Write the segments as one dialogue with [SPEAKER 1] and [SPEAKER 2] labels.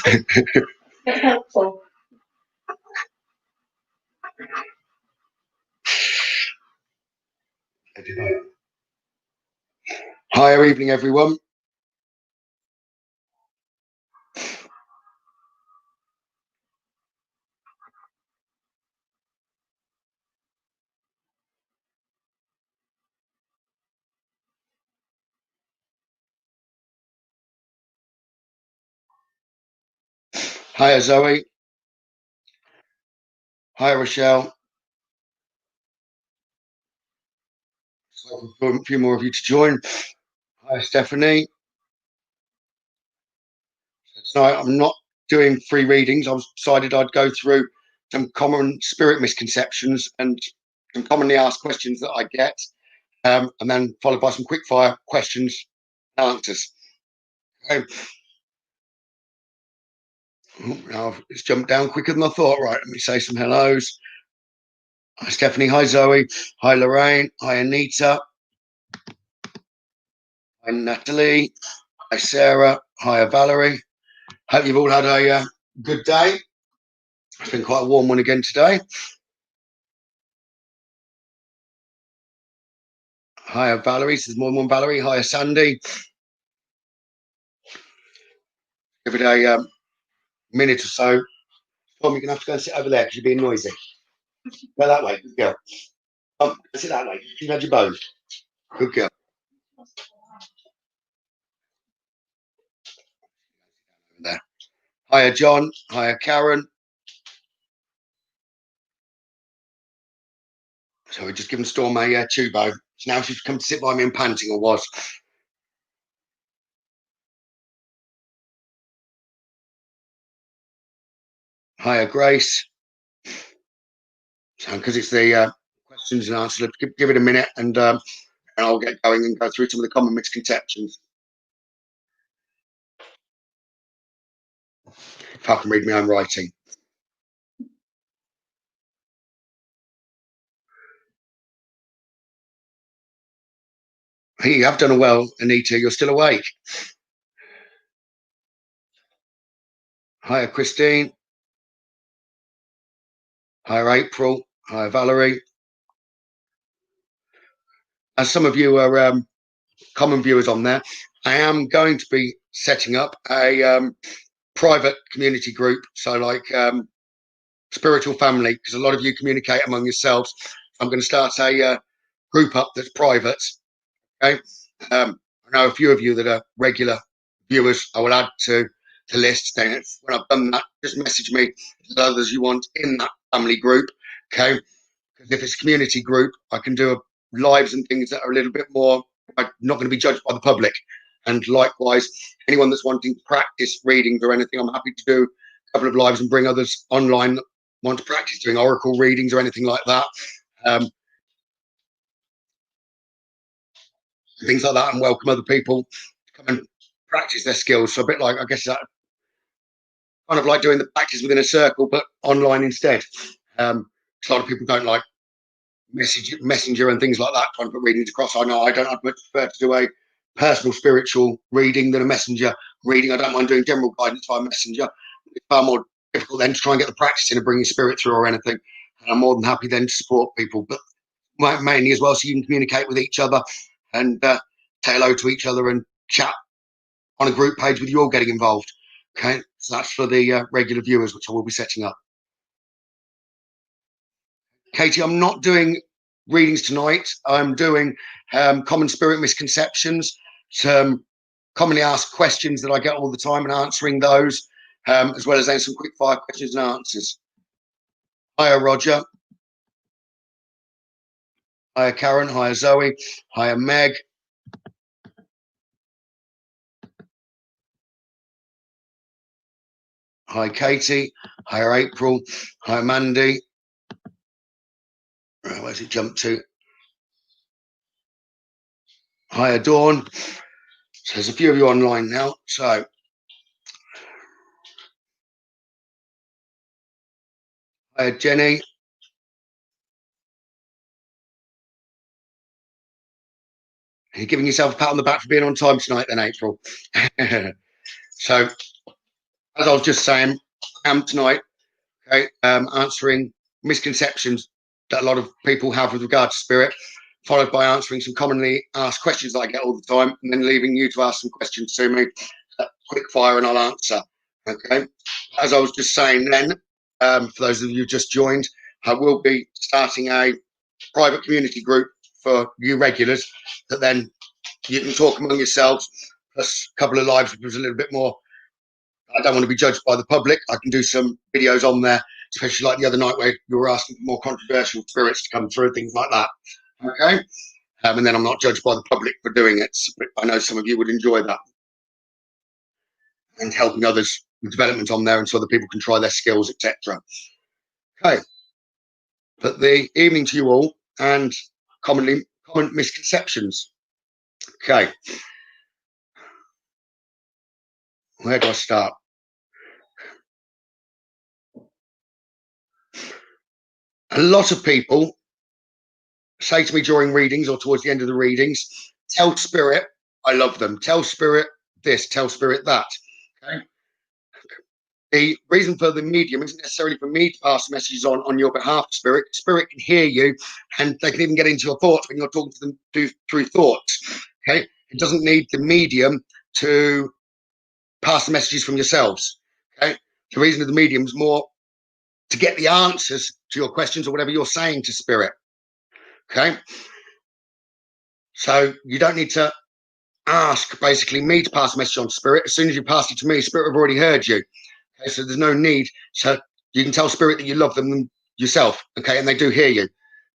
[SPEAKER 1] That's helpful.
[SPEAKER 2] Hi, evening, everyone. Hi, Zoe. Hi, Rochelle. For a few more of you to join. Hi, Stephanie. Tonight, I'm not doing free readings. I decided I'd go through some common spirit misconceptions and some commonly asked questions that I get, and then followed by some quickfire questions and answers. Okay. Now it's jumped down quicker than I thought. Right, let me say some hellos. Hi, Stephanie. Hi, Zoe. Hi, Lorraine. Hi, Anita. Hi, Natalie. Hi, Sarah. Hi, Valerie. Hope you've all had a good day. It's been quite a warm one again today. Hi, Valerie. This is more than one Valerie. Hi, Sandy. Give it a minute or so. Tom, you're going to have to go and sit over there because you're being noisy. Go that way. Good girl. Sit that way. You've had your bows. Good girl. There. Hiya, John. Hiya, Karen. So we're just giving Storm a tubo. So now she's come to sit by me and panting, or was. Hiya, Grace. So because it's the questions and answers, give it a minute and I'll get going and go through some of the common misconceptions. If I can read my own writing. Hey, you have done well, Anita. You're still awake. Hiya, Christine. Hiya, April. Hiya, Valerie. As some of you are common viewers on there, I am going to be setting up a private community group. So like spiritual family, because a lot of you communicate among yourselves. I'm going to start a group up that's private. Okay. I know a few of you that are regular viewers. I will add to the list. Then when I've done that, just message me to others you want in that family group. Okay. Because if it's a community group, I can do lives and things that are a little bit more not going to be judged by the public. And likewise, anyone that's wanting to practice readings or anything, I'm happy to do a couple of lives and bring others online that want to practice doing oracle readings or anything like that. Things like that, and welcome other people to come and practice their skills. So a bit like, I guess, that kind of like doing the practice within a circle, but online instead. A lot of people don't like messenger and things like that, trying to put readings across. I know I don't. I'd much prefer to do a personal spiritual reading than a messenger reading. I don't mind doing general guidance via messenger. It's far more difficult then to try and get the practice in and bring your spirit through or anything. And I'm more than happy then to support people, but mainly as well so you can communicate with each other and say hello to each other and chat on a group page with you all getting involved. Okay, so that's for the regular viewers, which I will be setting up. Katie, I'm not doing readings tonight. I'm doing common spirit misconceptions, some commonly asked questions that I get all the time and answering those, as well as then some quick fire questions and answers. Hiya, Roger. Hiya, Karen. Hiya, Zoe. Hiya, Meg. Hi, Katie. Hiya, April. Hiya, Mandy. Right, where's it jumped to? Hiya, Dawn. So there's a few of you online now. So hiya, Jenny. You're giving yourself a pat on the back for being on time tonight then, April. So as I was just saying, I am tonight, okay, answering misconceptions that a lot of people have with regard to spirit, followed by answering some commonly asked questions that I get all the time, and then leaving you to ask some questions to me, quick fire, and I'll answer. Okay. As I was just saying then, for those of you who just joined, I will be starting a private community group for you regulars that then you can talk among yourselves, plus a couple of lives, which was a little bit more. I don't want to be judged by the public. I can do some videos on there, especially like the other night where you were asking for more controversial spirits to come through, things like that. Okay. And then I'm not judged by the public for doing it. But I know some of you would enjoy that and helping others with development on there, and so other people can try their skills, etc. Okay. But the evening to you all, and common misconceptions. Okay. Where do I start? A lot of people say to me during readings or towards the end of the readings, tell spirit I love them. Tell spirit this, tell spirit that. Okay. The reason for the medium isn't necessarily for me to pass messages on your behalf, spirit. Spirit can hear you, and they can even get into your thoughts when you're talking to them through thoughts. Okay. It doesn't need the medium to pass the messages from yourselves. Okay. The reason of the medium is more to get the answers to your questions or whatever you're saying to spirit. Okay. So you don't need to ask basically me to pass a message on to spirit. As soon as you pass it to me, spirit have already heard you. Okay, so there's no need. So you can tell spirit that you love them yourself. Okay, and they do hear you.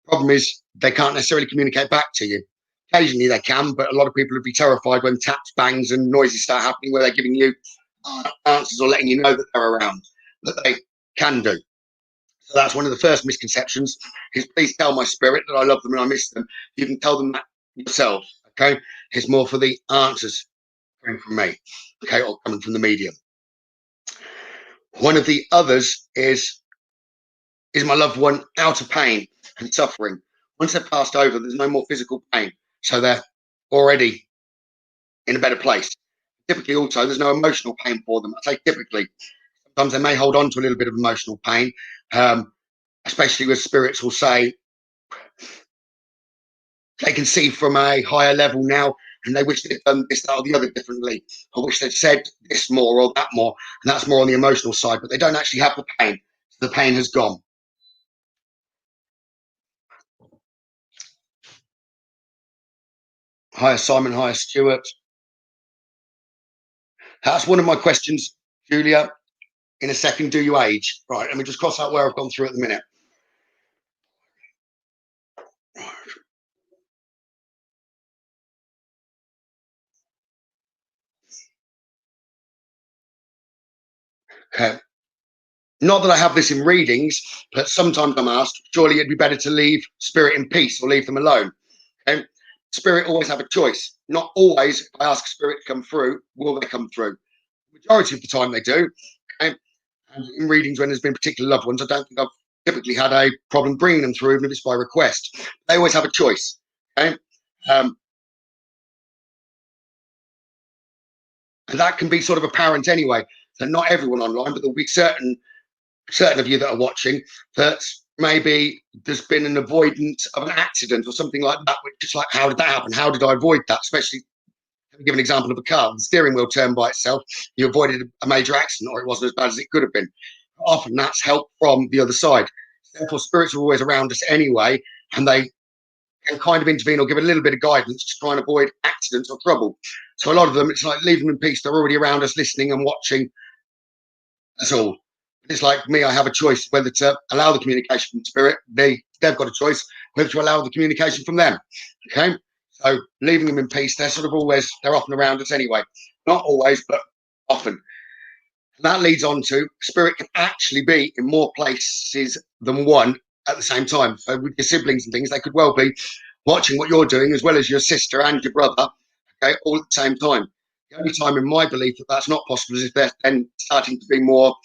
[SPEAKER 2] Problem is they can't necessarily communicate back to you. Occasionally they can, but a lot of people would be terrified when taps, bangs, and noises start happening where they're giving you answers or letting you know that they're around. That they can do. So that's one of the first misconceptions is please tell my spirit that I love them and I miss them. You can tell them that yourself. Okay. It's more for the answers coming from me. Okay. Or coming from the medium. One of the others is my loved one out of pain and suffering? Once they've passed over, there's no more physical pain. So they're already in a better place. Typically also, there's no emotional pain for them. I say typically. Sometimes they may hold on to a little bit of emotional pain. Especially with spirits will say they can see from a higher level now and they wish they'd done this, that, or the other differently. I wish they'd said this more or that more. And that's more on the emotional side, but they don't actually have the pain. The pain has gone. Hi, Simon. Hi, Stuart. That's one of my questions, Julia. In a second, do you age? Right, let me just cross out where I've gone through at the minute. Okay. Not that I have this in readings, but sometimes I'm asked, surely it'd be better to leave spirit in peace or leave them alone. Okay. Spirit always have a choice. Not always, if I ask spirit to come through, will they come through? Majority of the time they do. Okay. And in readings, when there's been particular loved ones, I don't think I've typically had a problem bringing them through, even if it's by request. They always have a choice. Okay. Um, and that can be sort of apparent anyway. So not everyone online, but there'll be certain of you that are watching that maybe there's been an avoidance of an accident or something like that, which is like, how did that happen? How did I avoid that? Especially, let me give an example of a car. The steering wheel turned by itself. You avoided a major accident, or it wasn't as bad as it could have been. Often that's help from the other side. Therefore, spirits are always around us anyway, and they can kind of intervene or give a little bit of guidance to try and avoid accidents or trouble. So a lot of them, it's like leave them in peace. They're already around us, listening and watching. That's all. It's like me, I have a choice whether to allow the communication from spirit. They've got a choice whether to allow the communication from them. Okay. So leaving them in peace, they're sort of always, they're often around us anyway. Not always, but often. And that leads on to spirit can actually be in more places than one at the same time. So with your siblings and things, they could well be watching what you're doing as well as your sister and your brother, okay, all at the same time. The only time in my belief that that's not possible is if they're then starting to be more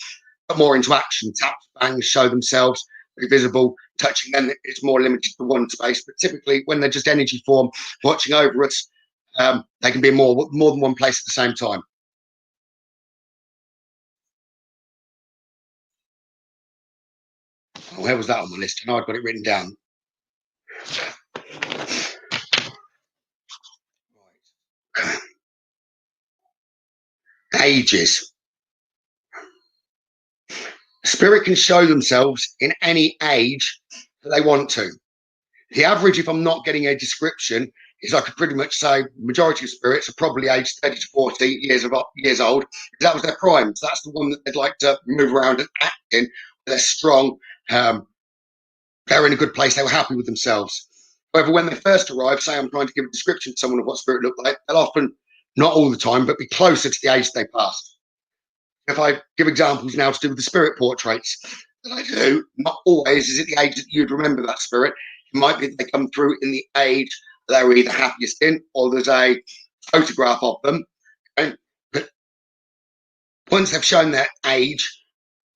[SPEAKER 2] into action, taps, bangs, show themselves, be visible, touching, then it's more limited to one space. But typically, when they're just energy form watching over us, they can be more than one place at the same time. Oh, where was that on my list? I know I've got it written down. Ages. Spirit can show themselves in any age that they want to. The average, if I'm not getting a description, is I could pretty much say majority of spirits are probably aged 30 to 40 years old. That was their prime. So that's the one that they'd like to move around and act in. They're strong. They're in a good place. They were happy with themselves. However, when they first arrive, say I'm trying to give a description to someone of what spirit looked like, they'll often, not all the time, but be closer to the age they passed. If I give examples now to do with the spirit portraits that I do, not always is it the age that you'd remember that spirit. It might be that they come through in the age they were either happiest in, or there's a photograph of them. Okay? But once they've shown their age,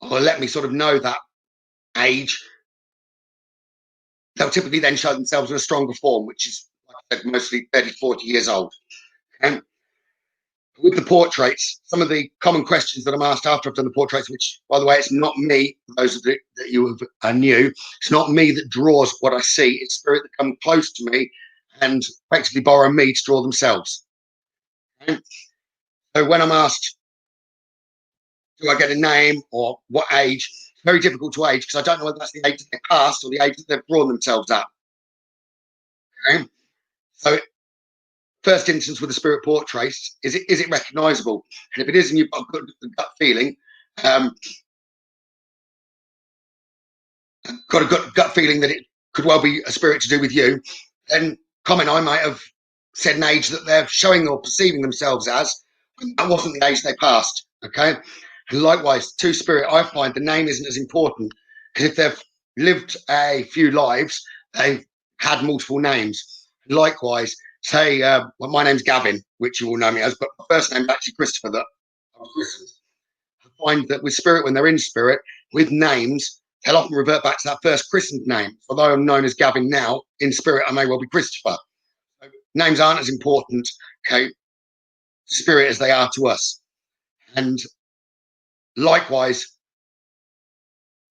[SPEAKER 2] or let me sort of know that age, they'll typically then show themselves in a stronger form, which is, like I said, mostly 30, 40 years old. And with the portraits, some of the common questions that I'm asked after I've done the portraits, which, by the way, it's not me, those that you are new, it's not me that draws what I see. It's spirit that come close to me and effectively borrow me to draw themselves. Okay? So when I'm asked, do I get a name or what age, it's very difficult to age because I don't know whether that's the age that they passed or the age that they've drawn themselves at. Okay? So first instance with the spirit portraits, is it recognizable? And if it is, and you've got a good gut feeling, got a gut feeling that it could well be a spirit to do with you, then comment I might have said an age that they're showing or perceiving themselves as. That wasn't the age they passed. Okay. And likewise, to spirit, I find the name isn't as important because if they've lived a few lives, they've had multiple names. Likewise, say, well, my name's Gavin, which you all know me as, but my first name is actually Christopher, that I was christened. I find that with spirit, when they're in spirit, with names, they'll often revert back to that first christened name. Although I'm known as Gavin now, in spirit, I may well be Christopher. So names aren't as important, okay, to spirit as they are to us. And likewise,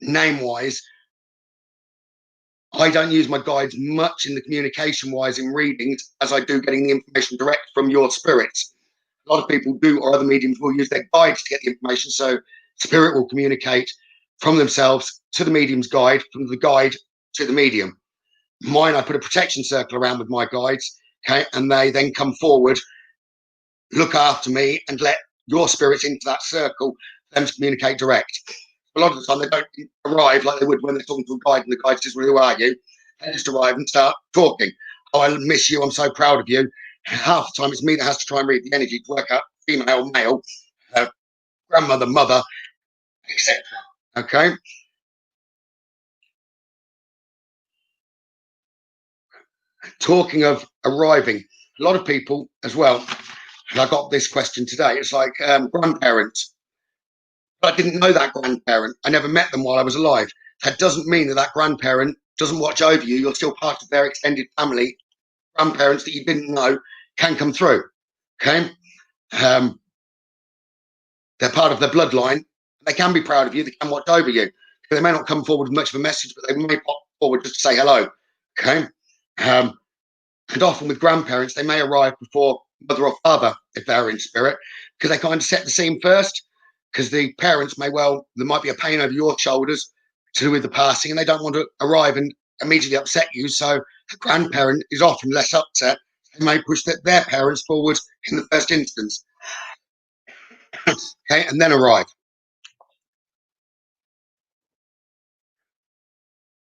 [SPEAKER 2] name-wise, I don't use my guides much in the communication-wise in readings as I do getting the information direct from your spirits. A lot of people do, or other mediums will use their guides to get the information. So spirit will communicate from themselves to the medium's guide, from the guide to the medium. Mine, I put a protection circle around with my guides, okay, and they then come forward, look after me, and let your spirits into that circle, for them to communicate direct. A lot of the time, they don't arrive like they would when they're talking to a guide, and the guide says, well, who are you? They just arrive and start talking. Oh, I miss you. I'm so proud of you. Half the time, it's me that has to try and read the energy to work out female, male, grandmother, mother, etc. Okay. Talking of arriving, a lot of people as well, and I got this question today. It's like grandparents. But I didn't know that grandparent. I never met them while I was alive. That doesn't mean that that grandparent doesn't watch over you. You're still part of their extended family. Grandparents that you didn't know can come through. Okay. They're part of their bloodline. They can be proud of you. They can watch over you. They may not come forward with much of a message, but they may pop forward just to say hello. Okay. And often with grandparents, they may arrive before mother or father if they're in spirit, because they kind of set the scene first. Because the parents may well, there might be a pain over your shoulders to do with the passing, and they don't want to arrive and immediately upset you. So the grandparent is often less upset. They may push their parents forward in the first instance. Okay, and then arrive.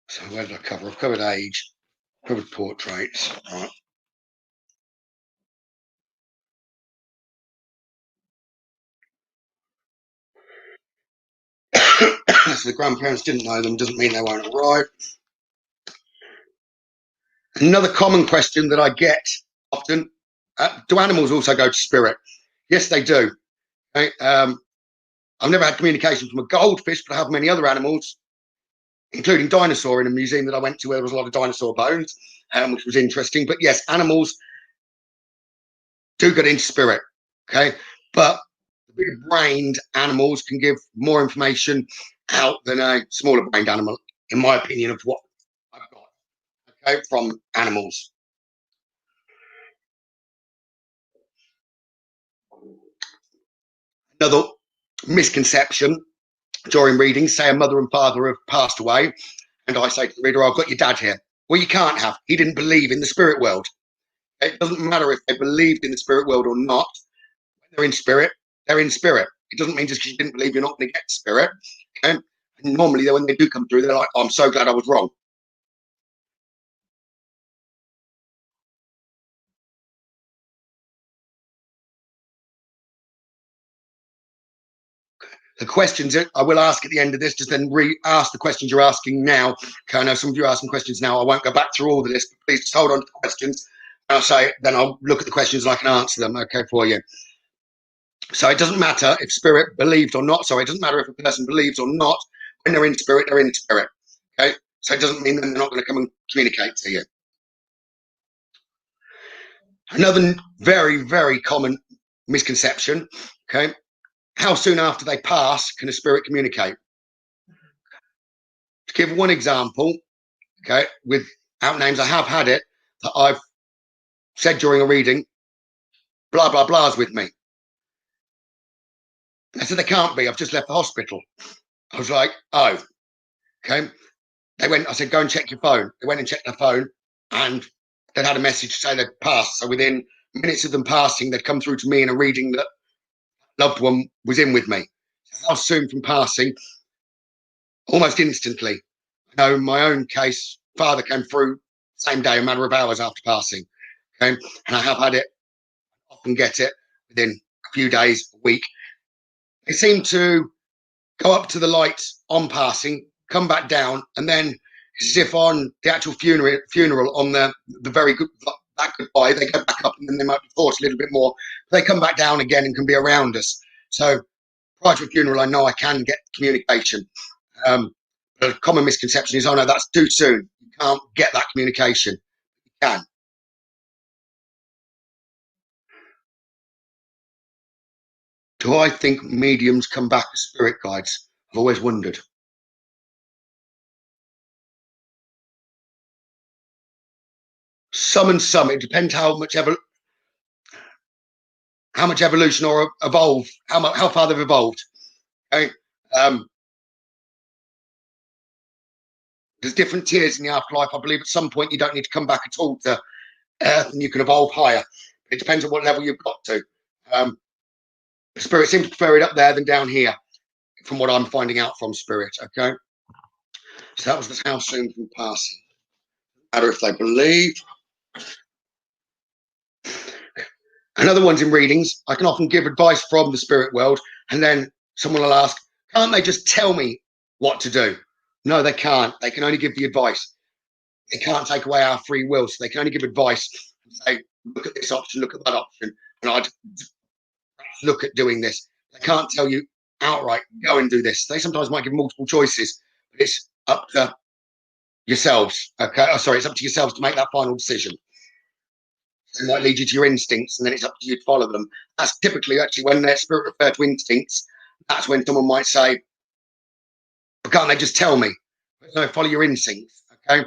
[SPEAKER 2] So where did I cover? I've covered age, covered portraits. Right. So the grandparents didn't know them, doesn't mean they won't arrive. Another common question that I get often, do animals also go to spirit? Yes, they do. Okay? I've never had communication from a goldfish, but I have many other animals, including dinosaur in a museum that I went to where there was a lot of dinosaur bones, which was interesting. But yes, animals do get into spirit, okay? But the bigger brained animals can give more information out than a smaller brained animal. in my opinion, of what I've got, okay, from animals. Another misconception during readings, say a mother and father have passed away, and I say to the reader, I've got your dad here. Well, you can't have. He didn't believe in the spirit world. It doesn't matter if they believed in the spirit world or not. When they're in spirit, they're in spirit. It doesn't mean just because you didn't believe you're not going to get spirit. And normally, when they do come through, they're like, oh, I'm so glad I was wrong. The questions I will ask at the end of this, just then re-ask the questions you're asking now. Okay, I know some of you are asking questions now. I won't go back through all the list, but please just hold on to the questions. I'll say, then I'll look at the questions and I can answer them, okay, for you. So it doesn't matter if spirit believed or not. So it doesn't matter if a person believes or not. When they're in spirit, they're in spirit. Okay, so it doesn't mean that they're not going to come and communicate to you. Another very, very common misconception, okay, how soon after they pass can a spirit communicate? To give one example, okay, without names, I have had it that I've said during a reading, blah, blah, blah's with me. I said, they can't be. I've just left the hospital. I was like, oh, okay. They went, I said, go and check your phone. They went and checked their phone and they'd had a message to say they'd passed. So within minutes of them passing, they'd come through to me in a reading that loved one was in with me. How soon from passing? Almost instantly. I know my own case, father came through same day, a matter of hours after passing. Okay. And I have had it, often get it within a few days, a week. They seem to go up to the lights on passing, come back down, and then as if on the actual funeral on the very good that goodbye, they go back up and then they might be forced a little bit more. They come back down again and can be around us. So prior to a funeral, I know I can get communication. A common misconception is, oh no, that's too soon. You can't get that communication. You can. Do I think mediums come back as spirit guides? I've always wondered. Some and some. It depends how much evolution or evolve, how far they've evolved. Okay. Um, there's different tiers in the afterlife. I believe at some point you don't need to come back at all to Earth, and you can evolve higher. It depends on what level you've got to. Spirit seems to prefer it up there than down here, from what I'm finding out from spirit. Okay. So that was the how soon from passing. Matter if they believe. Another one's in readings. I can often give advice from the spirit world, and then someone will ask, can't they just tell me what to do? No, they can't. They can only give the advice. They can't take away our free will. So they can only give advice and say, look at this option, look at that option. And I'd look at doing this. They can't tell you outright, go and do this. They sometimes might give multiple choices, but it's up to yourselves. Okay. Oh, sorry, it's up to yourselves to make that final decision. It might lead you to your instincts, and then it's up to you to follow them. That's typically actually when their spirit refer to instincts. That's when someone might say, but can't they just tell me? No, follow your instincts. Okay.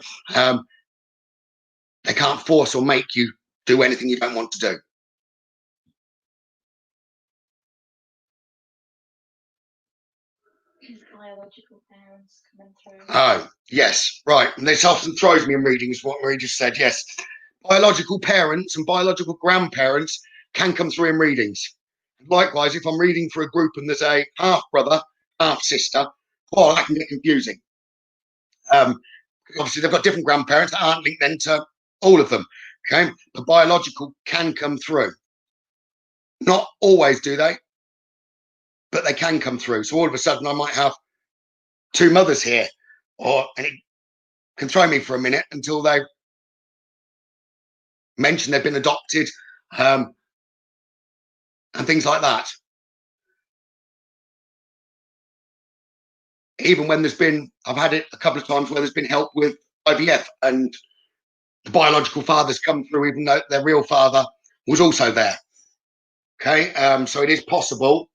[SPEAKER 2] They can't force or make you do anything you don't want to do.
[SPEAKER 1] Biological parents coming through.
[SPEAKER 2] Oh, yes, right. And this often throws me in readings what Marie just said. Yes, biological parents and biological grandparents can come through in readings. Likewise, if I'm reading for a group and there's a half brother, half sister, well, that can get confusing. Obviously, they've got different grandparents that aren't linked then to all of them. Okay, the biological can come through. Not always do they, but they can come through. So all of a sudden, I might have two mothers here, and it can throw me for a minute until they mention they've been adopted, and things like that. Even when I've had it a couple of times where there's been help with IVF and the biological father's come through, even though their real father was also there. Okay, so it is possible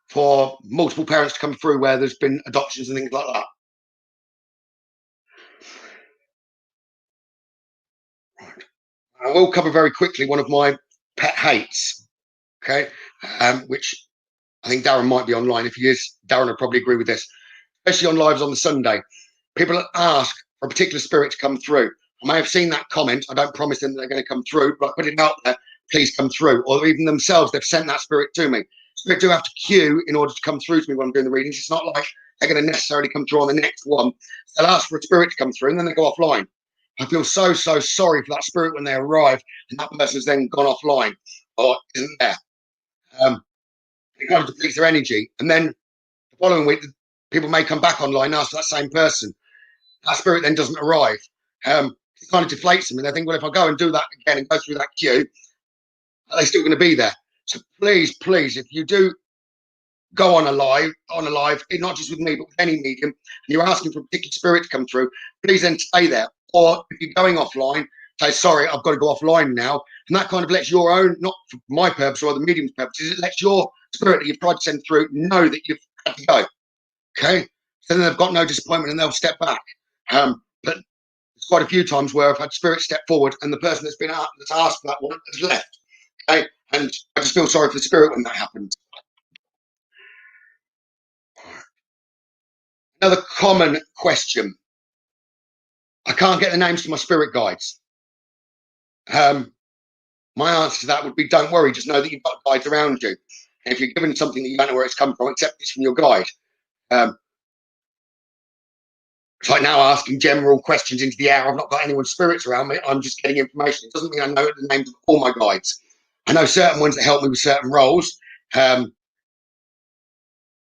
[SPEAKER 2] for multiple parents to come through where there's been adoptions and things like that. I will cover very quickly one of my pet hates, okay, which I think Darren might be online. If he is, Darren will probably agree with this, especially on lives on the Sunday. People ask for a particular spirit to come through. I may have seen that comment. I don't promise them they're going to come through, but I put it out there, please come through. Or even themselves, they've sent that spirit to me. Spirit do have to queue in order to come through to me when I'm doing the readings. It's not like they're going to necessarily come through on the next one. They'll ask for a spirit to come through and then they go offline. I feel so sorry for that spirit when they arrive and that person's then gone offline or isn't there. It kind of depletes their energy. And then the following week, people may come back online and ask for that same person. That spirit then doesn't arrive. It kind of deflates them and they think, well, if I go and do that again and go through that queue, are they still going to be there? So please, if you do go on a live, not just with me, but with any medium, and you're asking for a particular spirit to come through, please then stay there. Or if you're going offline, say, sorry, I've got to go offline now. And that kind of lets your own, not for my purpose or the medium's purposes, it lets your spirit that you've tried to send through know that you've had to go. Okay? So then they've got no disappointment and they'll step back. But there's quite a few times where I've had spirit step forward and the person that's asked for that one has left. Okay? And I just feel sorry for the spirit when that happens. Another common question. I can't get the names to my spirit guides. My answer to that would be, don't worry, just know that you've got guides around you. And if you're given something that you don't know where it's come from, accept it's from your guide. It's like now asking general questions into the air. I've not got anyone's spirits around me. I'm just getting information. It doesn't mean I know the names of all my guides. I know certain ones that help me with certain roles. But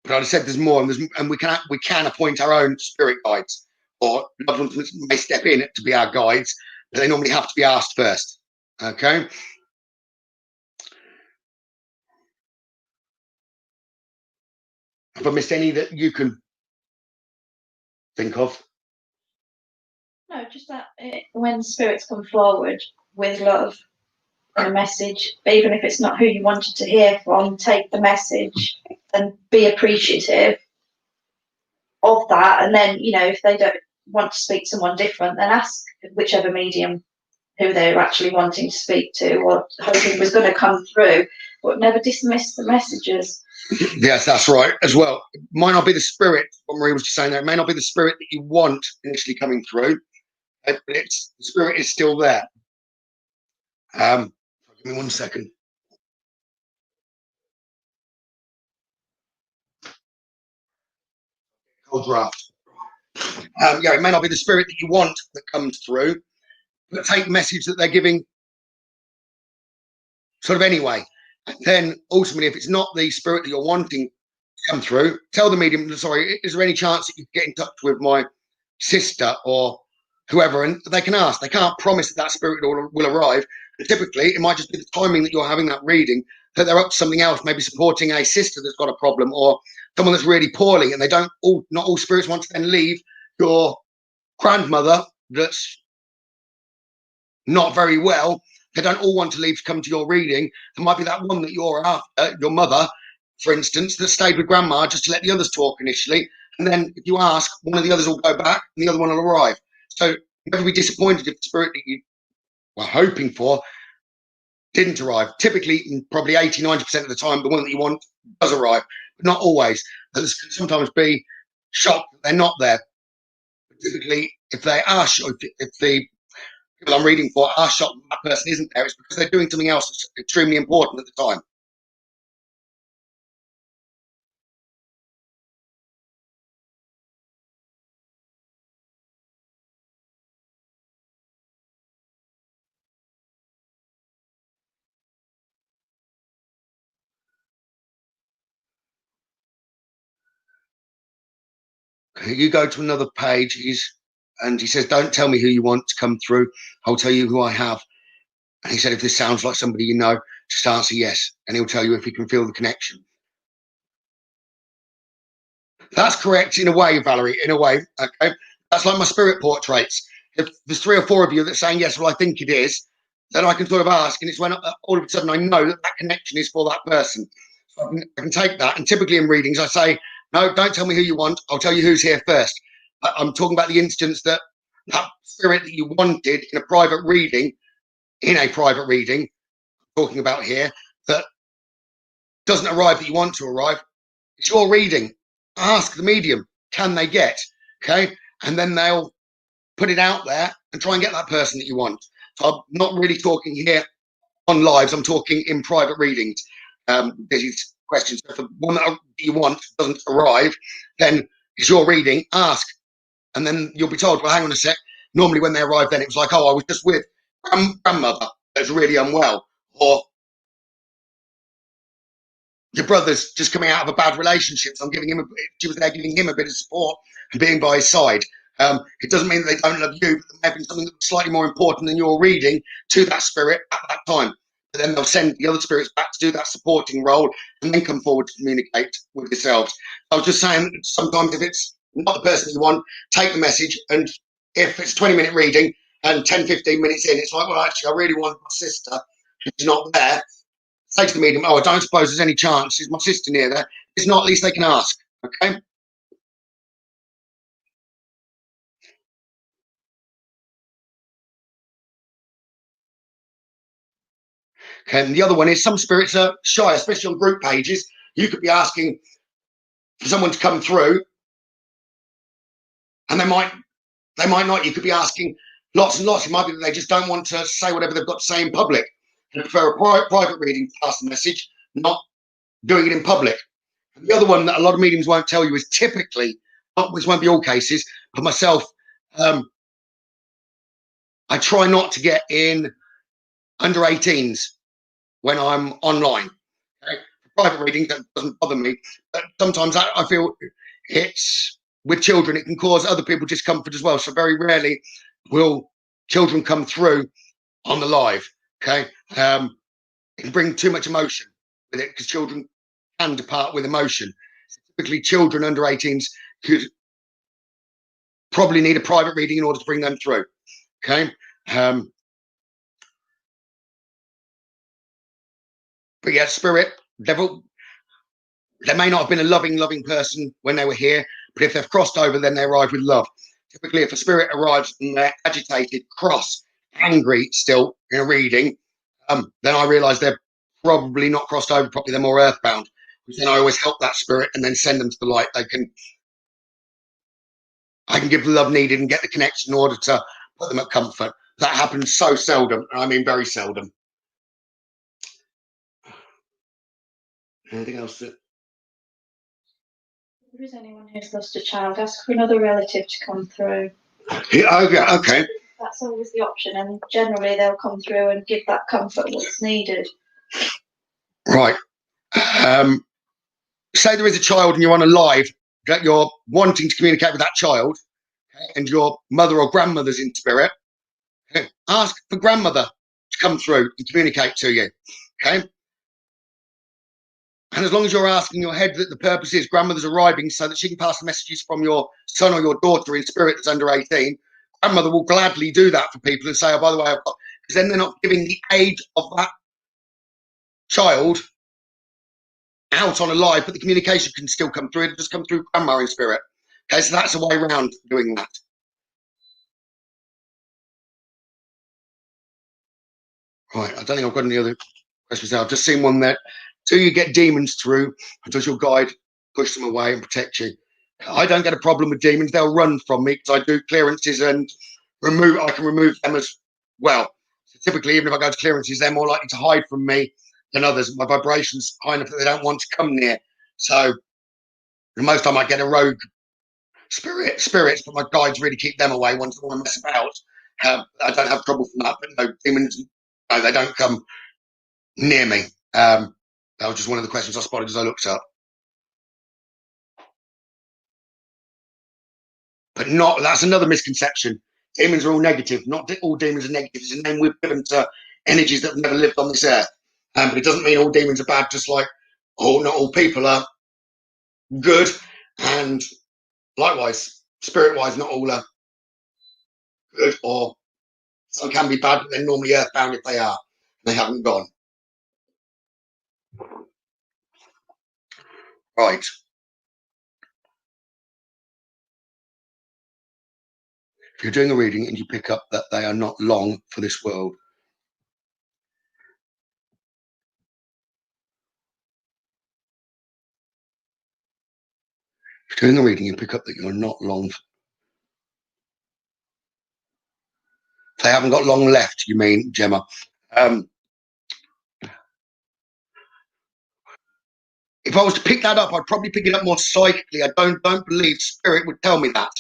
[SPEAKER 2] I said there's more, and we can appoint our own spirit guides, or loved ones may step in to be our guides, but they normally have to be asked first. Okay. Have I missed any that you can think of?
[SPEAKER 1] No, just that when spirits come forward with love and a message, even if it's not who you wanted to hear from, take the message and be appreciative of that. And then, if they don't want to speak to someone different, then ask whichever medium who they're actually wanting to speak to or hoping was going to come through, but never dismiss the messages.
[SPEAKER 2] Yes, that's right as well. It might not be the spirit, what Marie was just saying there, it may not be the spirit that you want initially coming through, but the spirit is still there. Give me 1 second. Cold draft. It may not be the spirit that you want that comes through, but take the message that they're giving sort of anyway. And then ultimately, if it's not the spirit that you're wanting to come through, tell the medium, sorry, is there any chance that you can get in touch with my sister or whoever? And they can ask. They can't promise that spirit will arrive. And typically, it might just be the timing that you're having that reading, that they're up to something else, maybe supporting a sister that's got a problem or someone that's really poorly, and not all spirits want to then leave your grandmother that's not very well. They don't all want to leave to come to your reading. There might be that one that you're after, your mother, for instance, that stayed with grandma just to let the others talk initially. And then if you ask, one of the others will go back and the other one will arrive. So never be disappointed if the spirit that you were hoping for didn't arrive. Typically, probably 80, 90% of the time, the one that you want does arrive, but not always. There's can sometimes be shocked that they're not there. Typically, if they are shocked, if the people I'm reading for are shocked that person isn't there, it's because they're doing something else that's extremely important at the time. You go to another page, and he says, don't tell me who you want to come through. I'll tell you who I have. And he said, if this sounds like somebody you know, just answer yes. And he'll tell you if he can feel the connection. That's correct in a way, Valerie, in a way. Okay. That's like my spirit portraits. If there's 3 or 4 of you that's saying, yes, well, I think it is, then I can sort of ask. And it's when all of a sudden I know that connection is for that person. So I can take that. And typically in readings, I say, no, don't tell me who you want. I'll tell you who's here first. I'm talking about the instance that spirit that you wanted in a private reading in a private reading, talking about here, that doesn't arrive that you want to arrive, it's your reading. Ask the medium, can they get? Okay. And then they'll put it out there and try and get that person that you want. So I'm not really talking here on lives, I'm talking in private readings. These questions. If the one that you want doesn't arrive, then it's your reading, ask. And then you'll be told, well, hang on a sec. Normally when they arrive, then it was like, oh, I was just with grandmother that's really unwell. Or your brother's just coming out of a bad relationship. So I'm giving him she was there giving him a bit of support and being by his side. It doesn't mean that they don't love you, but there may have been something that was slightly more important than your reading to that spirit at that time. But then they'll send the other spirits back to do that supporting role and then come forward to communicate with yourselves. I was just saying, sometimes if it's not the person you want, take the message, and if it's a 20-minute reading and 10, 15 minutes in, it's like, well, actually, I really want my sister. She's not there. Say to the medium, oh, I don't suppose there's any chance. Is my sister near there? If not, at least they can ask. Okay. Okay, and the other one is some spirits are shy, especially on group pages. You could be asking for someone to come through, and they might not. You could be asking lots and lots. It might be that they just don't want to say whatever they've got to say in public. They prefer a private reading to pass the message, not doing it in public. And the other one that a lot of mediums won't tell you is typically, which won't be all cases, but myself, I try not to get in under 18s when I'm online. Okay? Private reading, that doesn't bother me. But sometimes I feel it's with children, it can cause other people discomfort as well. So very rarely will children come through on the live. Okay. It can bring too much emotion with it because children can depart with emotion. So typically, children under 18s could probably need a private reading in order to bring them through. Okay. But yeah, spirit, devil, they may not have been a loving person when they were here, but if they've crossed over, then they arrive with love. Typically, if a spirit arrives and they're agitated, cross, angry still in a reading, then I realise they're probably not crossed over properly, they're more earthbound. Then I always help that spirit and then send them to the light. I can give the love needed and get the connection in order to put them at comfort. That happens so seldom, I mean very seldom. Anything else?
[SPEAKER 1] If there is anyone who's lost a child, ask for another relative to come through.
[SPEAKER 2] Yeah, okay.
[SPEAKER 1] That's always the option, and generally they'll come through and give that comfort what's needed.
[SPEAKER 2] Right. Say there is a child and you're on a live that you're wanting to communicate with that child, okay, and your mother or grandmother's in spirit, okay, ask for grandmother to come through and communicate to you. Okay. And as long as you're asking your head that the purpose is grandmother's arriving so that she can pass the messages from your son or your daughter in spirit that's under 18, grandmother will gladly do that for people and say, oh, by the way, I've got, because then they're not giving the age of that child out on a live, but the communication can still come through. It just come through grandma in spirit. Okay, so that's a way around doing that. Right, I don't think I've got any other questions now. I've just seen one there. Do you get demons through, or does your guide push them away and protect you? I don't get a problem with demons. They'll run from me because I do clearances and I can remove them as well. So typically, even if I go to clearances, they're more likely to hide from me than others. My vibration's high enough that they don't want to come near. So the most time I get a rogue spirits, but my guides really keep them away once they want to mess about. I don't have trouble from that, but no, demons, no, they don't come near me. That was just one of the questions I spotted as I looked up. But not, that's another misconception. Demons are all negative. Not all demons are negative. It's a name we've given to energies that have never lived on this earth. But it doesn't mean all demons are bad, just like not all people are good. And likewise, spirit-wise, not all are good, or some can be bad, but they're normally earthbound if they are. They haven't gone. Right. If you're doing a reading and you pick up that they are not long for this world, If you're doing a reading, you pick up that you're not long. They haven't got long left, you mean, Gemma? If I was to pick that up, I'd probably pick it up more psychically. I don't believe spirit would tell me that.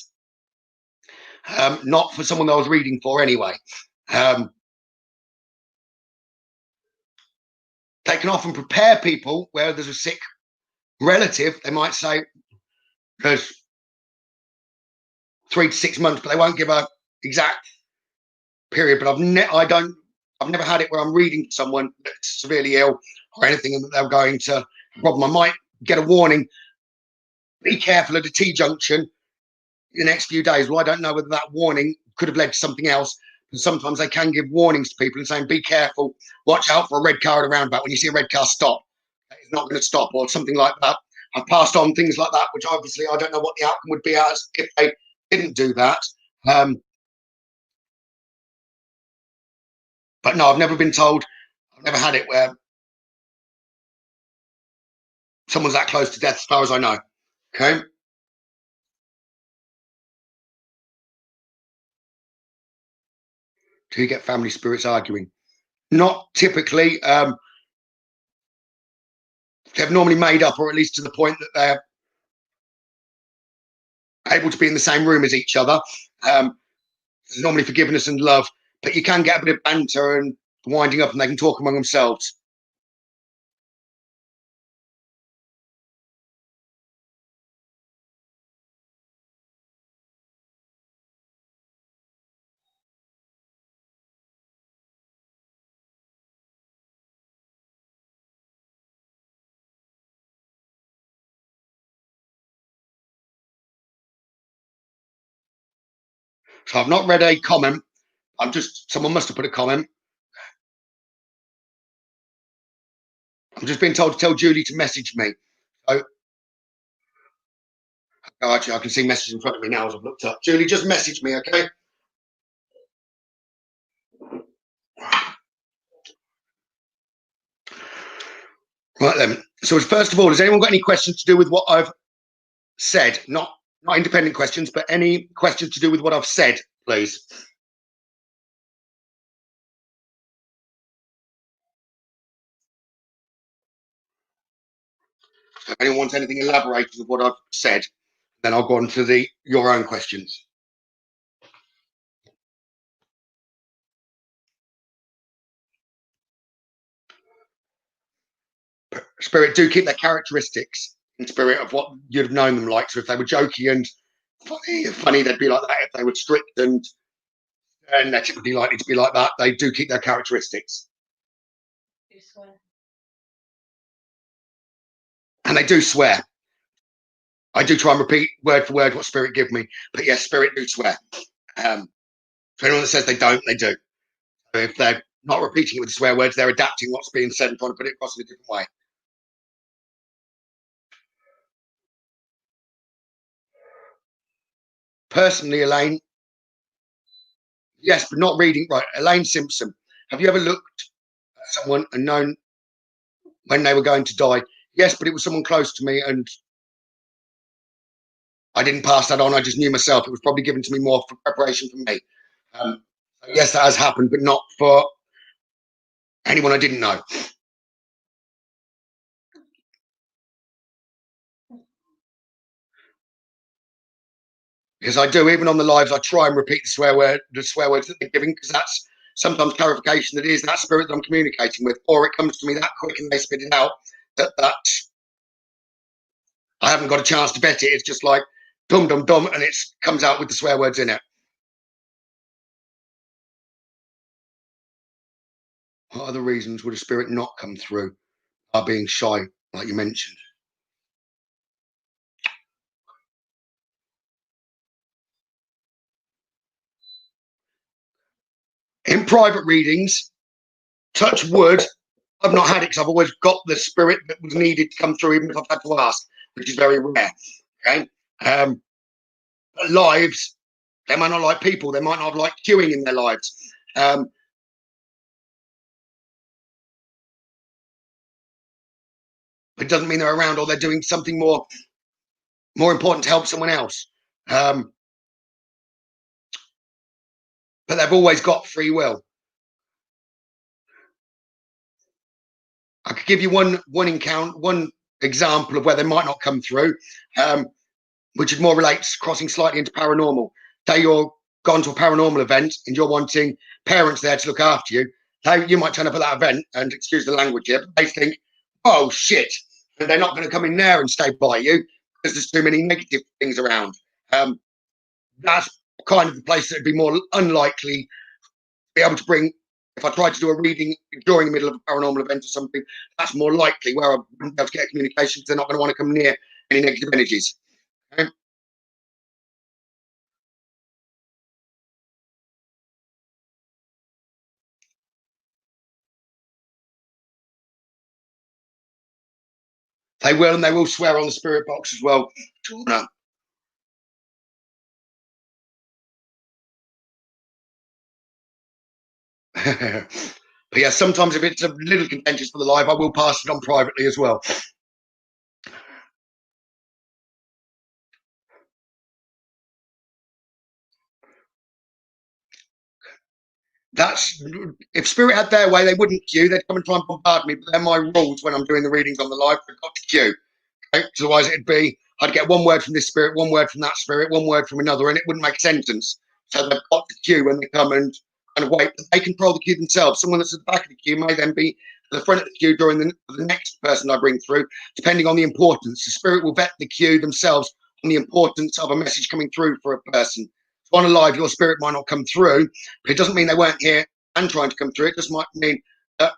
[SPEAKER 2] Not for someone that I was reading for anyway. They can often prepare people where there's a sick relative. They might say there's 3 to 6 months, but they won't give a exact period. But I've never had it where I'm reading to someone that's severely ill or anything, and that they're going to problem. I might get a warning. Be careful at a T junction in the next few days. Well, I don't know whether that warning could have led to something else. And sometimes they can give warnings to people and saying, be careful, watch out for a red car at a roundabout. When you see a red car, stop. It's not going to stop, or something like that. I've passed on things like that, which obviously I don't know what the outcome would be as if they didn't do that. But no, I've never been told. I've never had it where someone's that close to death, as far as I know. Okay. Do you get family spirits arguing? Not typically. They've normally made up, or at least to the point that they're able to be in the same room as each other. There's normally forgiveness and love, but you can get a bit of banter and winding up, and they can talk among themselves. So I've not read a comment. Someone must have put a comment. I'm just being told to tell Julie to message me. So, actually, I can see messages in front of me now as I've looked up. Julie, just message me, okay? Right then. So, first of all, has anyone got any questions to do with what I've said? Not independent questions, but any questions to do with what I've said, please. If anyone wants anything elaborated with what I've said, then I'll go on to your own questions. Spirit do keep their characteristics in spirit of what you'd have known them like. So if they were jokey and funny, they'd be like that. If they were strict and they're typically likely to be like that, they do keep their characteristics. And they do swear. I do try and repeat word for word what spirit give me, but yes, spirit do swear. For anyone that says they don't, they do. So if they're not repeating it with swear words, they're adapting what's being said and trying to put it across in a different way. Personally, Elaine, yes, but not reading. Right, Elaine Simpson. Have you ever looked at someone and known when they were going to die? Yes, but it was someone close to me, and I didn't pass that on. I just knew myself. It was probably given to me more for preparation for me. Yes, that has happened, but not for anyone I didn't know. Because I do, even on the lives, I try and repeat the swear words that they're giving, because that's sometimes clarification that is that spirit that I'm communicating with, or it comes to me that quick and they spit it out that I haven't got a chance to bet it. It's just like dum dum dum, and it comes out with the swear words in it. What other reasons would a spirit not come through? Are being shy, like you mentioned. In private readings, touch wood, I've not had it because I've always got the spirit that was needed to come through, even if I've had to ask, which is very rare. Okay. Lives, they might not like people, they might not like queuing in their lives. It doesn't mean they're around or they're doing something more more important to help someone else. But they've always got free will. I could give you one example of where they might not come through, which is more relates crossing slightly into paranormal. Say you're gone to a paranormal event and you're wanting parents there to look after you. You might turn up at that event and, excuse the language here, but they think, oh shit, and they're not going to come in there and stay by you because there's too many negative things around. That's kind of the place that would be more unlikely to be able to bring. If I tried to do a reading during the middle of a paranormal event or something, that's more likely where I wouldn't be able to get a communication because they're not going to want to come near any negative energies. Okay? They will, and they will swear on the spirit box as well. No. But yeah, sometimes if it's a little contentious for the live, I will pass it on privately as well. That's if spirit had their way, they wouldn't queue. They'd come and try and bombard me. But they're my rules when I'm doing the readings on the live. I've got to queue. Okay? Otherwise, it'd be I'd get one word from this spirit, one word from that spirit, one word from another, and it wouldn't make a sentence. So they've got to queue when they come and kind of wait. But they control the queue themselves. Someone that's at the back of the queue may then be at the front of the queue during the next person I bring through, depending on the importance. The spirit will vet the queue themselves on the importance of a message coming through for a person. So on a live, your spirit might not come through, but it doesn't mean they weren't here and trying to come through. It just might mean that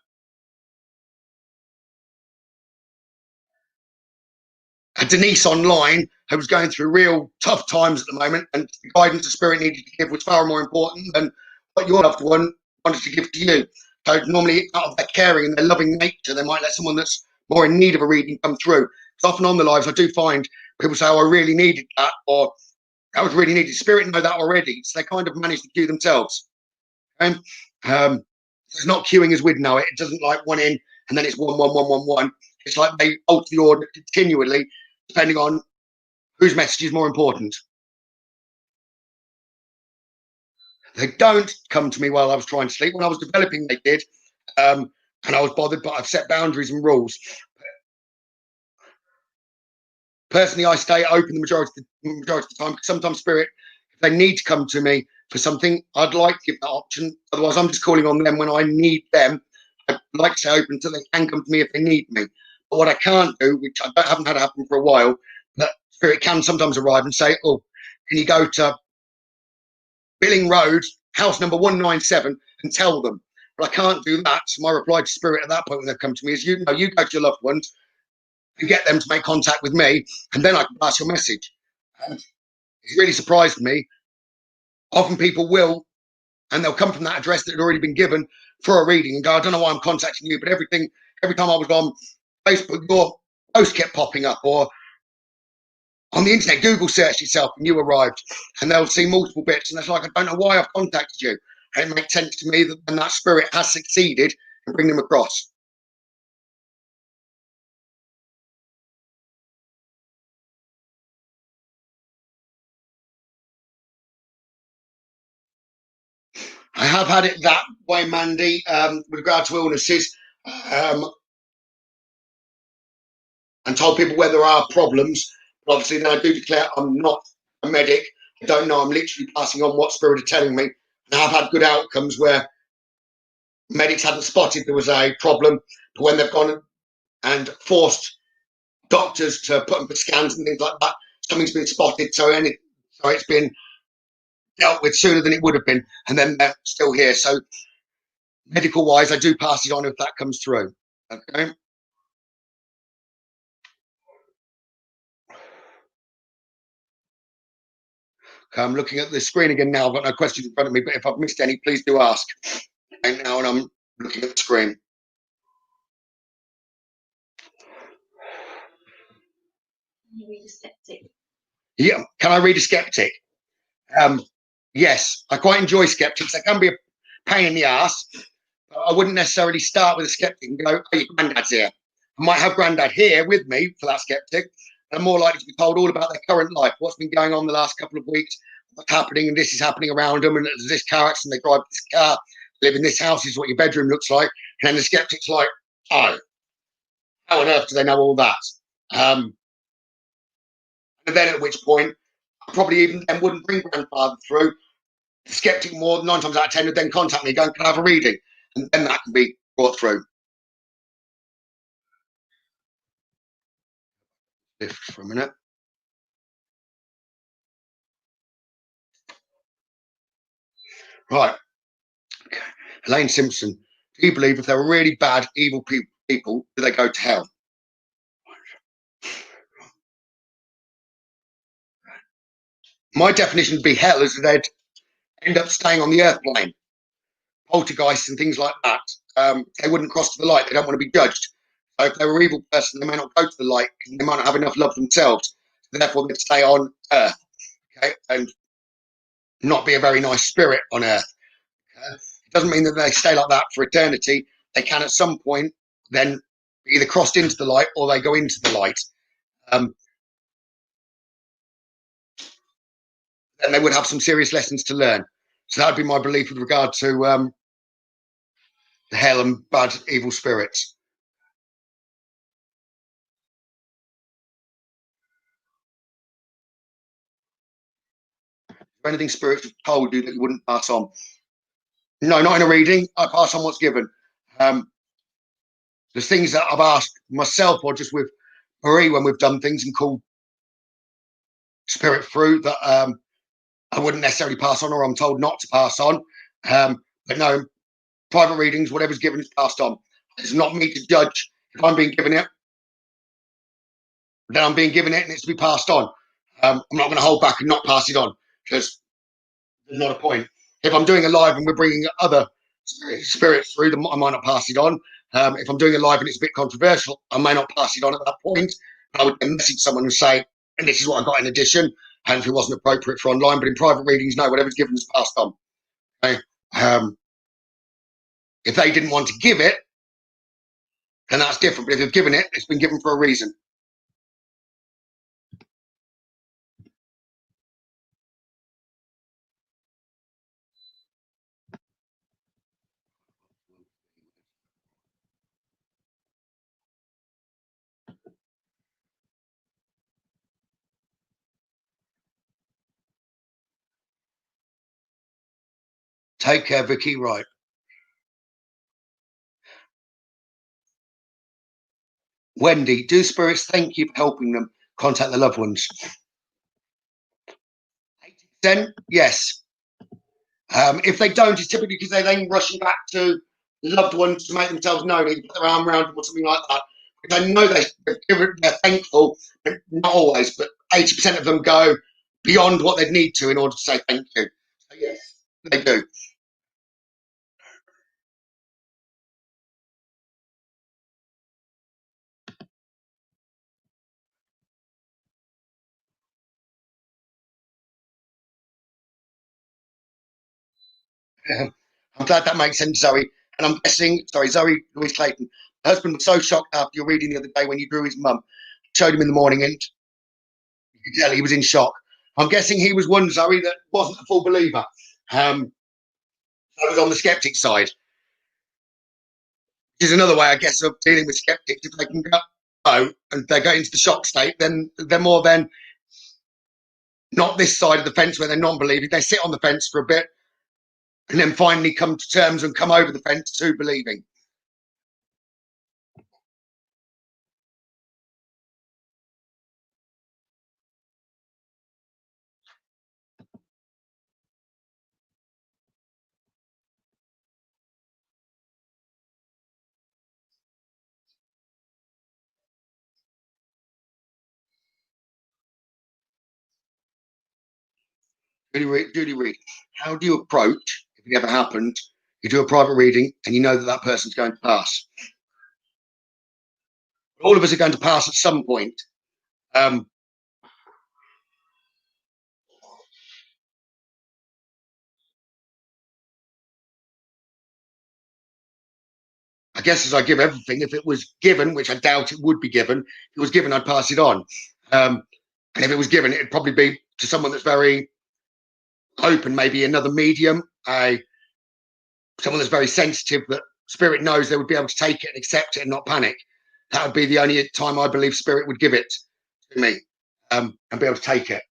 [SPEAKER 2] a Denise online who was going through real tough times at the moment, and the guidance the spirit needed to give was far more important than what your loved one wanted to give to you. So normally, out of their caring and their loving nature, they might let someone that's more in need of a reading come through. Because often on the lives, I do find people say, "Oh, I really needed that," or "That was really needed." Spirit know that already, so they kind of manage to queue themselves. And it's not queuing as we'd know it. It doesn't like one in and then it's 1 1 1 1 1. It's like they alter the order continually depending on whose message is more important. They don't come to me while I was trying to sleep. When I was developing, they did, and I was bothered. But I've set boundaries and rules. Personally, I stay open the majority of the time. Because sometimes spirit, if they need to come to me for something, I'd like to give that option. Otherwise, I'm just calling on them when I need them. I'd like to stay open so they can come to me if they need me. But what I can't do, which I haven't had to happen for a while, but spirit can sometimes arrive and say, "Oh, can you go to Billing Road, house number 197, and tell them?" But I can't do that. So my reply to spirit at that point when they come to me is, you go to your loved ones and get them to make contact with me, and then I can pass your message. And it's really surprised me. Often people will, and they'll come from that address that had already been given for a reading and go, "I don't know why I'm contacting you, but every time I was on Facebook, your post kept popping up, or on the internet, Google searched itself and you arrived," and they'll see multiple bits, and it's like, "I don't know why I've contacted you." And it makes sense to me that then that spirit has succeeded in bringing them across. I have had it that way, Mandy, with regard to illnesses, and told people where there are problems. But obviously, then I do declare I'm not a medic. I don't know. I'm literally passing on what spirit are telling me. And I've had good outcomes where medics hadn't spotted there was a problem, but when they've gone and forced doctors to put them for scans and things like that, something's been spotted. So it's been dealt with sooner than it would have been, and then they're still here. So medical wise, I do pass it on if that comes through. Okay. I'm looking at the screen again now. I've got no questions in front of me, but if I've missed any, please do ask. And now I'm looking at the screen.
[SPEAKER 1] Can you read a skeptic?
[SPEAKER 2] Yeah, can I read a skeptic? Yes, I quite enjoy skeptics. They can be a pain in the ass. I wouldn't necessarily start with a skeptic and go, "Oh, your granddad's here." I might have granddad here with me for that skeptic, They're more likely to be told all about their current life, what's been going on the last couple of weeks, what's happening, and this is happening around them, and there's this car accident, they drive this car, live in this house, this is what your bedroom looks like. And then the skeptic's like, oh, how on earth do they know all that? And then at which point, I probably even then wouldn't bring grandfather through. The skeptic, more 9 times out of 10, would then contact me, going, can I have a reading? And then that can be brought through. Lift for a minute. Right. Okay. Elaine Simpson, do you believe if they were really bad, evil people, do they go to hell? My definition would be hell is that they'd end up staying on the earth plane, poltergeists and things like that. They wouldn't cross to the light. They don't want to be judged. So if they were an evil person, they may not go to the light because they might not have enough love themselves. So therefore, they'd stay on earth, okay, and not be a very nice spirit on earth. It doesn't mean that they stay like that for eternity. They can at some point then be either crossed into the light or they go into the light. And they would have some serious lessons to learn. So that would be my belief with regard to the hell and bad, evil spirits. If anything spirits have told you that you wouldn't pass on? No, not in a reading. I pass on what's given. There's things that I've asked myself or just with Marie when we've done things and called spirit through that I wouldn't necessarily pass on, or I'm told not to pass on. But no, private readings, whatever's given is passed on. It's not me to judge. If I'm being given it, then I'm being given it and it's to be passed on. I'm not going to hold back and not pass it on because there's not a point. If I'm doing a live and we're bringing other spirits through, I might not pass it on. If I'm doing a live and it's a bit controversial, I may not pass it on at that point. But I would then message someone and say, and this is what I got in addition. And if it wasn't appropriate for online, but in private readings, no, whatever's given is passed on. Okay? If they didn't want to give it, then that's different. But if they've given it, it's been given for a reason. Take care, Vicky. Right. Wendy, do spirits thank you for helping them contact their loved ones? 80%, yes. If they don't, it's typically because they're then rushing back to loved ones to make themselves known. They put their arm around them or something like that. Because I know they're thankful, but not always. But 80% of them go beyond what they'd need to in order to say thank you. So yes, they do. I'm glad that makes sense, Zoe. And I'm guessing, sorry, Zoe Louise Clayton. Her husband was so shocked after your reading the other day when you drew his mum. Showed him in the morning and you could tell he was in shock. I'm guessing he was one, Zoe, that wasn't a full believer. I was on the skeptic side. Which is another way, I guess, of dealing with skeptics. If they can go and they go into the shock state, then they're more than not this side of the fence where they're non-believing. They sit on the fence for a bit and then finally come to terms and come over the fence to believing. Judy Reed, how do you approach, if it ever happened, you do a private reading and you know that that person's going to pass? All of us are going to pass at some point. I guess as I give everything, if it was given, which I doubt it would be given, if it was given, I'd pass it on. And if it was given, it'd probably be to someone that's very open, maybe another medium, someone that's very sensitive, that spirit knows they would be able to take it and accept it and not panic. That would be the only time I believe spirit would give it to me, and be able to take it.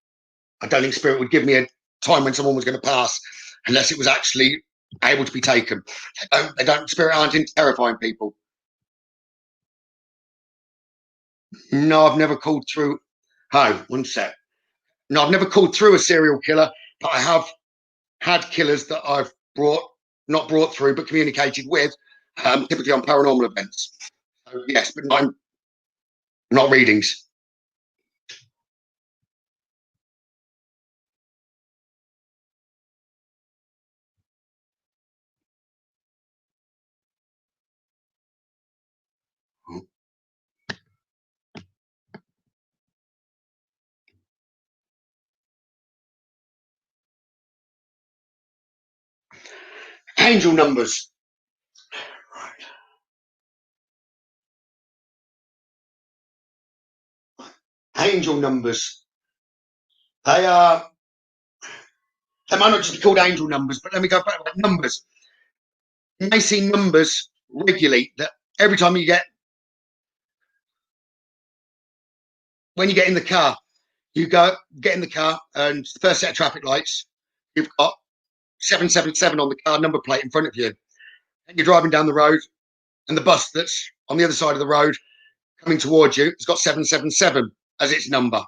[SPEAKER 2] I don't think spirit would give me a time when someone was going to pass unless it was actually able to be taken. They don't. Spirit aren't into terrifying people. No, I've never called through. Oh, one sec. No, I've never called through a serial killer, but I have had killers that I've not brought through, but communicated with, typically on paranormal events. So, yes, but not readings. Angel numbers. Angel numbers. They are. They might not just be called angel numbers, but let me go back to numbers. You may see numbers regularly that every time when you get in the car, get in the car, and the first set of traffic lights, you've got 777 on the car number plate in front of you. And you're driving down the road, and the bus that's on the other side of the road coming towards you, it's got 777 as its number.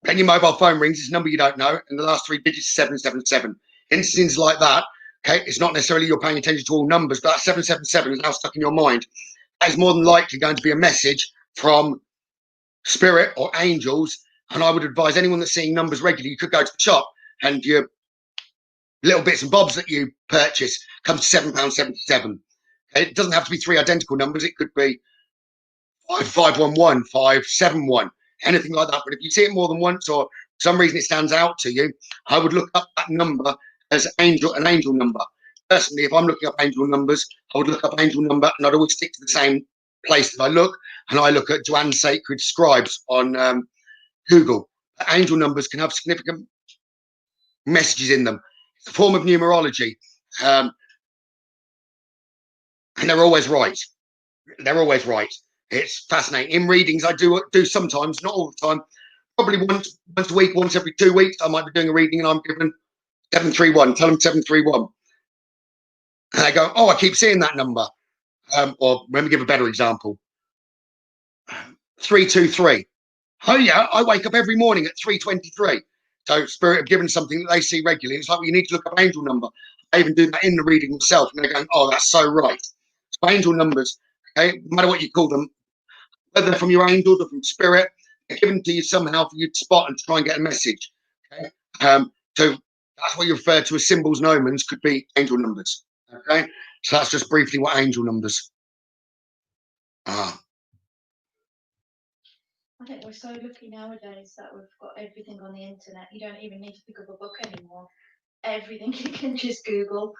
[SPEAKER 2] Then your mobile phone rings, it's a number you don't know, and the last 3 digits is 777. Instances like that, okay, it's not necessarily you're paying attention to all numbers, but that 777 is now stuck in your mind. That is more than likely going to be a message from spirit or angels. And I would advise anyone that's seeing numbers regularly, you could go to the shop and your little bits and bobs that you purchase comes to £7.77. Okay? It doesn't have to be 3 identical numbers. It could be 5511, 571, anything like that. But if you see it more than once or for some reason it stands out to you, I would look up that number as an angel number. Personally, if I'm looking up angel numbers, I would look up angel number and I'd always stick to the same place that I look. And I look at Joanne's Sacred Scribes on Google. Angel numbers can have significant messages in them. It's a form of numerology. And they're always right. They're always right. It's fascinating. In readings, I do sometimes, not all the time, probably once a week, once every 2 weeks, I might be doing a reading and I'm given 731. Tell them 731. And they go, oh, I keep seeing that number. Or let me give a better example. 323. Oh yeah, I wake up every morning at 3:23. So spirit have given something that they see regularly. It's like, well, you need to look up angel number. I even do that in the reading myself, and they're going, oh, that's so right. So angel numbers, okay, no matter what you call them, whether they're from your angels or from spirit, they're given to you somehow for you to spot and try and get a message. Okay, so that's what you refer to as symbols and omens. Could be angel numbers. Okay, so that's just briefly what angel numbers are.
[SPEAKER 1] I think we're so lucky nowadays that we've got everything on the internet. You don't even need to pick up a book anymore. Everything you can just Google.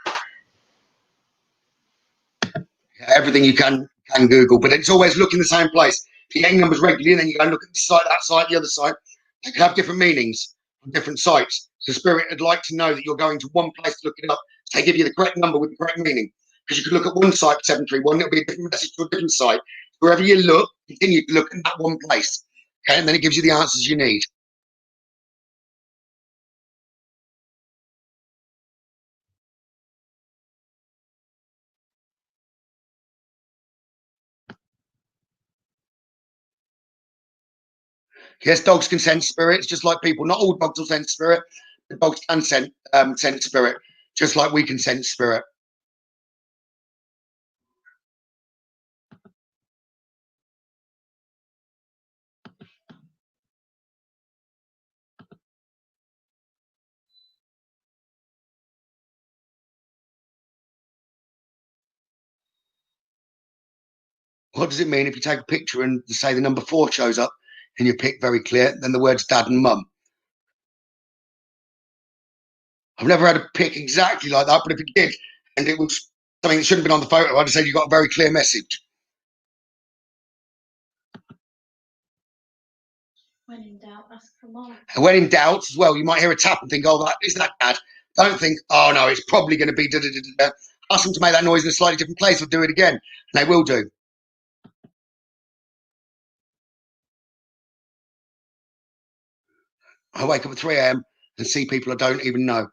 [SPEAKER 2] Everything you can Google, but it's always look in the same place. If you're getting numbers regularly, and then you go and look at this site, that site, the other site, they can have different meanings on different sites. So spirit would like to know that you're going to one place to look it up. So they give you the correct number with the correct meaning. Because you could look at one site, 731, it'll be a different message to a different site. Wherever you look, continue to look at that one place. Okay, and then it gives you the answers you need. Yes, dogs can sense spirits, just like people. Not all dogs will sense spirit, but dogs can sense spirit, just like we can sense spirit. What does it mean if you take a picture and say the number 4 shows up and your pic very clear, then the words dad and mum? I've never had a pic exactly like that, but if it did, and it was something that shouldn't have been on the photo, I'd have said you got a very clear message.
[SPEAKER 1] When in doubt, ask for more.
[SPEAKER 2] And when in doubt as well, you might hear a tap and think, oh, that is that bad. Don't think, oh no, it's probably going to be da da da da. Ask them to make that noise in a slightly different place or do it again. And they will do. I wake up at 3 a.m. and see people I don't even know.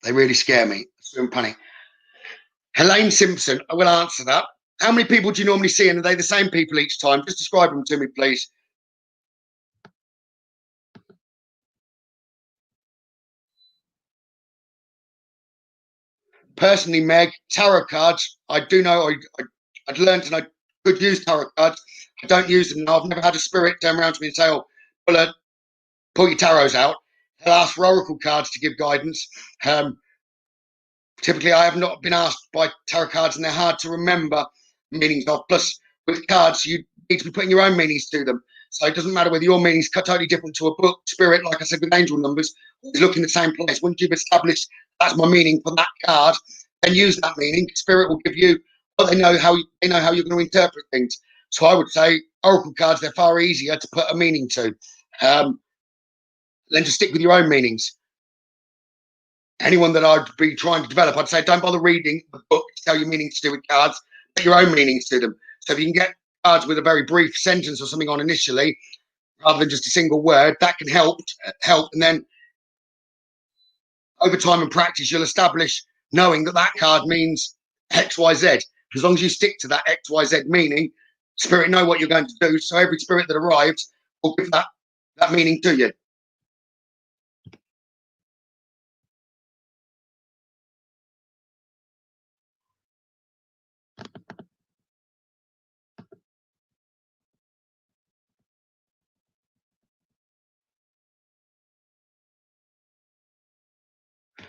[SPEAKER 2] They really scare me. I'm in panic. Helene Simpson, I will answer that. How many people do you normally see, and are they the same people each time? Just describe them to me, please. Personally, Meg, tarot cards, I do know, I'd learned and I could use tarot cards. I don't use them now. I've never had a spirit turn around to me and say, oh, well, pull your tarots out. They'll ask for oracle cards to give guidance. Typically, I have not been asked by tarot cards, and they're hard to remember meanings of. Plus, with cards, you need to be putting your own meanings to them. So it doesn't matter whether your meaning's totally different to a book, spirit, like I said, with angel numbers, always look in the same place. Once you've established that's my meaning for that card, then use that meaning. Spirit will give you, well, they know how you're going to interpret things. So I would say oracle cards, they're far easier to put a meaning to than to stick with your own meanings. Anyone that I'd be trying to develop, I'd say don't bother reading the book to tell your meanings to do with cards, put your own meanings to them. So if you can get cards with a very brief sentence or something on initially, rather than just a single word, that can help. And then over time and practice, you'll establish knowing that that card means X, Y, Z. As long as you stick to that X, Y, Z meaning, spirit know what you're going to do. So every spirit that arrives will give that meaning to you.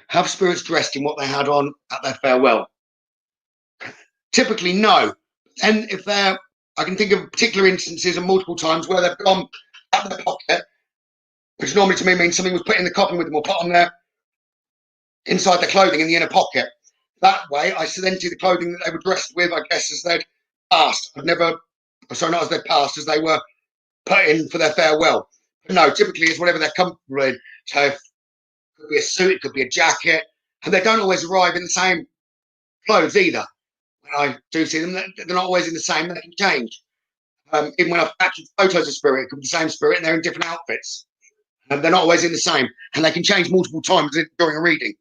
[SPEAKER 2] Have spirits dressed in what they had on at their farewell? Typically, no. And if they're, I can think of particular instances and multiple times where they've gone out their pocket, which normally to me means something was put in the coffin with them or put on their inside their clothing in the inner pocket. That way, I then see the clothing that they were dressed with, I guess, as they'd passed. I've never, sorry, not as they'd passed, as they were put in for their farewell. But no, typically it's whatever they're comfortable in. So it could be a suit, it could be a jacket, and they don't always arrive in the same clothes either. When I do see them, they're not always in the same, they can change. Even when I've captured photos of spirit, it could be the same spirit and they're in different outfits. They're not always in the same, and they can change multiple times during a reading.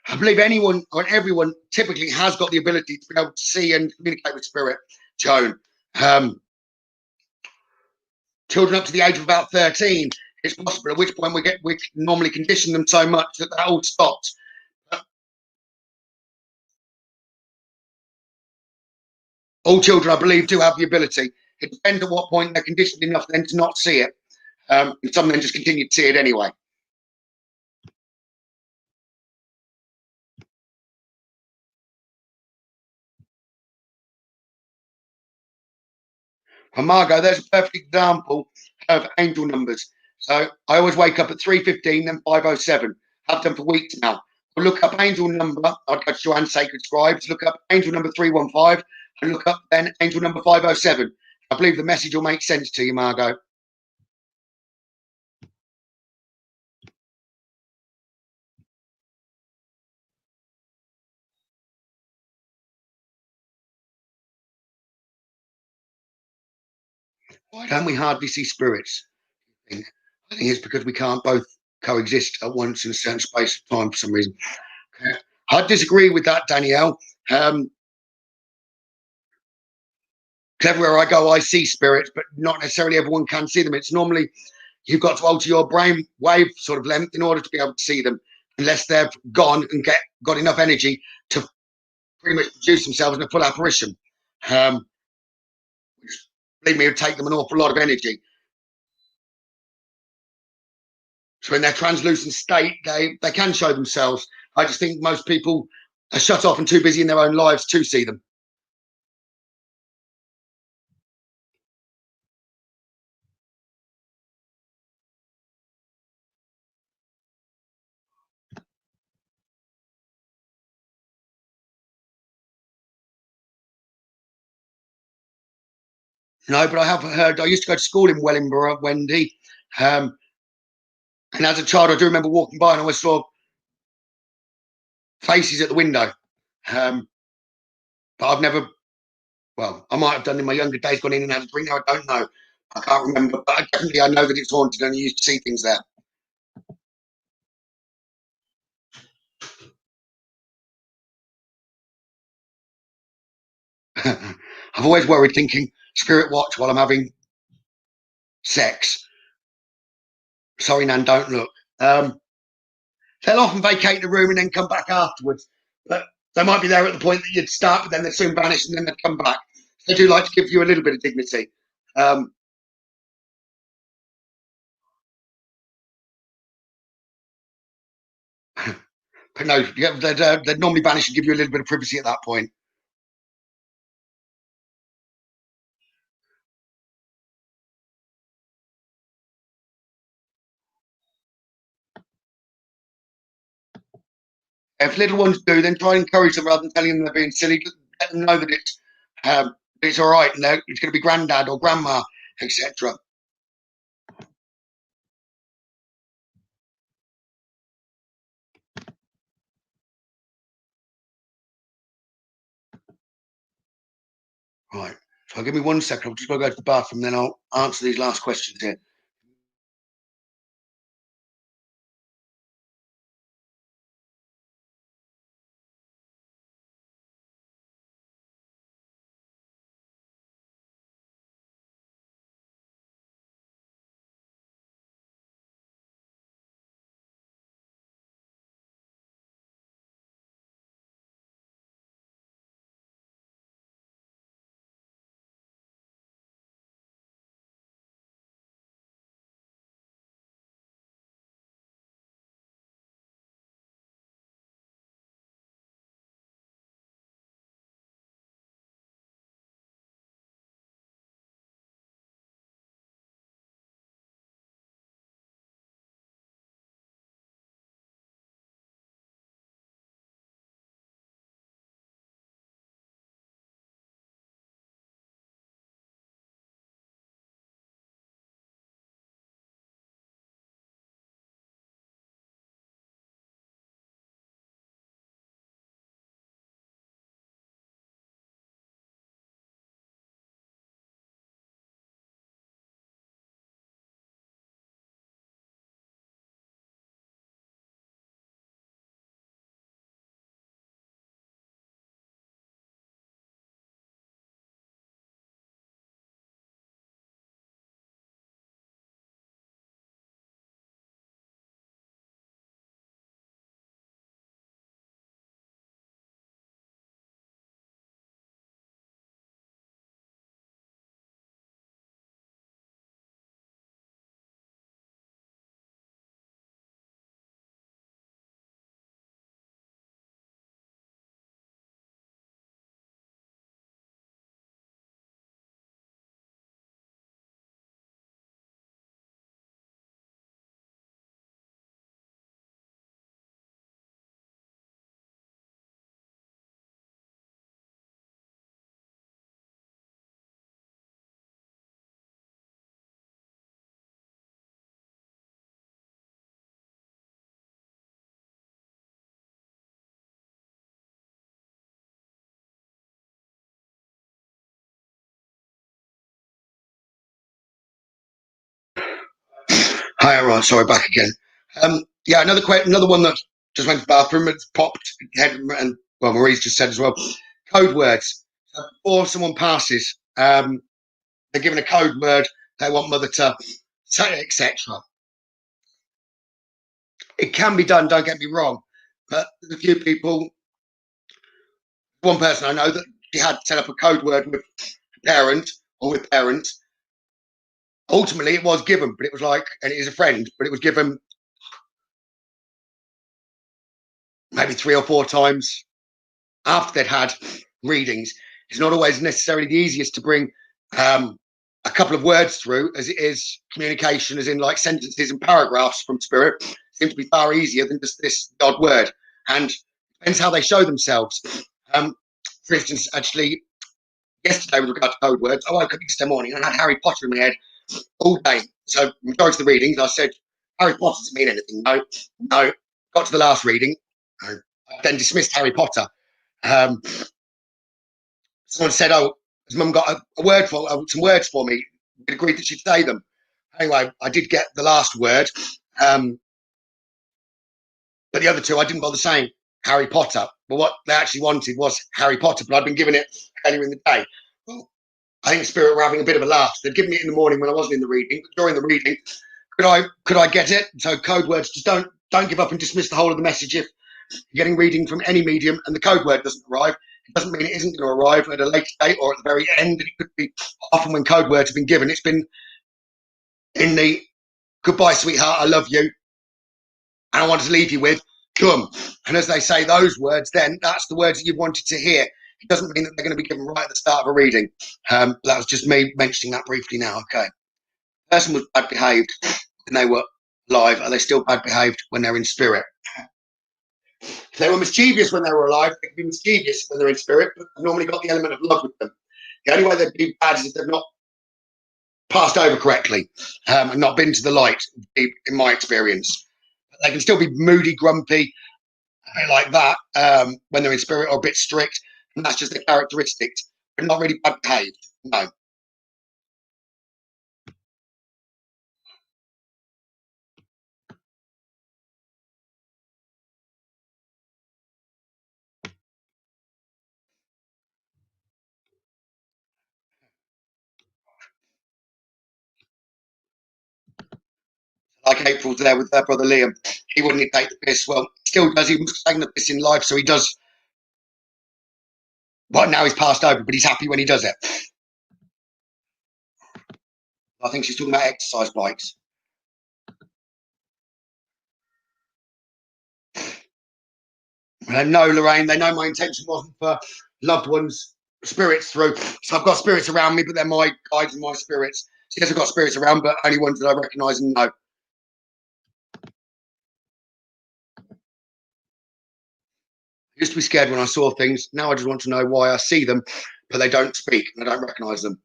[SPEAKER 2] I believe anyone or everyone typically has got the ability to be able to see and communicate with spirit, Joan. Children up to the age of about 13, it's possible, at which point we normally condition them so much that all stops. All children, I believe, do have the ability. It depends at what point they're conditioned enough then to not see it. And some then just continue to see it anyway. For Margot, there's a perfect example of angel numbers. So I always wake up at 3:15, then 5:07. I've done for weeks now. I'll look up angel number. I'd go to Joanne's Sacred Scribes, look up angel number 315, and look up then angel number 507. I believe the message will make sense to you, Margot. Why don't we hardly see spirits? I think it's because we can't both coexist at once in a certain space of time for some reason. I disagree with that, Danielle. Everywhere I go, I see spirits, but not necessarily everyone can see them. It's normally you've got to alter your brain wave sort of length in order to be able to see them, unless they've gone and got enough energy to pretty much produce themselves in a full apparition. Which, believe me, it would take them an awful lot of energy. So in their translucent state, they can show themselves. I just think most people are shut off and too busy in their own lives to see them. No, but I have heard. I used to go to school in Wellingborough, Wendy, and as a child, I do remember walking by and I always saw faces at the window. But I've never. Well, I might have done in my younger days, gone in and had a drink. I don't know. I can't remember, but I know that it's haunted and you used to see things there. I've always worried, thinking spirit watch while I'm having sex. Sorry, Nan, don't look. They'll often vacate the room and then come back afterwards. But they might be there at the point that you'd start, but then they'd soon vanish and then they'd come back. They do like to give you a little bit of dignity. But no, they'd normally vanish and give you a little bit of privacy at that point. If little ones do, then try and encourage them rather than telling them they're being silly. Let them know that it's all right and it's going to be granddad or grandma, etc. Right. So give me 1 second. I'm just going to go to the bathroom, then I'll answer these last questions here. Hi, right. Sorry, back again. Yeah, another one that just went to the bathroom. It's popped head, and well, Marie's just said as well. Code words. So before someone passes, they're given a code word. They want mother to say, etc. It can be done. Don't get me wrong, but there's a few people. One person I know that she had set up a code word with parent or with parents. Ultimately, it was given, but it was like, and it is a friend, but it was given maybe 3 or 4 times after they'd had readings. It's not always necessarily the easiest to bring a couple of words through as it is communication, as in like sentences and paragraphs from spirit. Seems to be far easier than just this odd word, and depends how they show themselves. For instance, actually, yesterday with regard to code words, I woke up yesterday morning and I had Harry Potter in my head all day. So majority of the readings, I said, Harry Potter doesn't mean anything. No. Got to the last reading, I then dismissed Harry Potter. Someone said, "Oh, has Mum got some words for me?" We agreed that she'd say them. Anyway, I did get the last word, but the other two I didn't bother saying Harry Potter. But what they actually wanted was Harry Potter, but I'd been given it earlier in the day. Well, I think Spirit were having a bit of a laugh. They'd given me it in the morning when I wasn't in the reading. But during the reading, could I get it? So code words, just don't give up and dismiss the whole of the message if you're getting reading from any medium and the code word doesn't arrive. It doesn't mean it isn't going to arrive at a later date or at the very end. It could be often when code words have been given, it's been in the goodbye, sweetheart, I love you, and I want to leave you with, come. And as they say those words, then that's the words that you wanted to hear. It doesn't mean that they're going to be given right at the start of a reading. That was just me mentioning that briefly now. Okay. The person was bad behaved when they were alive. Are they still bad behaved when they're in spirit? If they were mischievous when they were alive, they could be mischievous when they're in spirit, but they've normally got the element of love with them. The only way they'd be bad is if they've not passed over correctly and not been to the light, in my experience. But they can still be moody, grumpy, a bit like that when they're in spirit, or a bit strict, and that's just their characteristics. They're not really bad behaved, no. Like April's there with her brother Liam. He wouldn't take the piss. Well, he still does. He was taking the piss in life, so he does. Well, now he's passed over, but he's happy when he does it. I think she's talking about exercise bikes. No, Lorraine, they know my intention wasn't for loved ones, spirits through. So I've got spirits around me, but they're my guides and my spirits. She hasn't got spirits around, but only ones that I recognise and know. I used to be scared when I saw things. Now I just want to know why I see them, but they don't speak and I don't recognise them.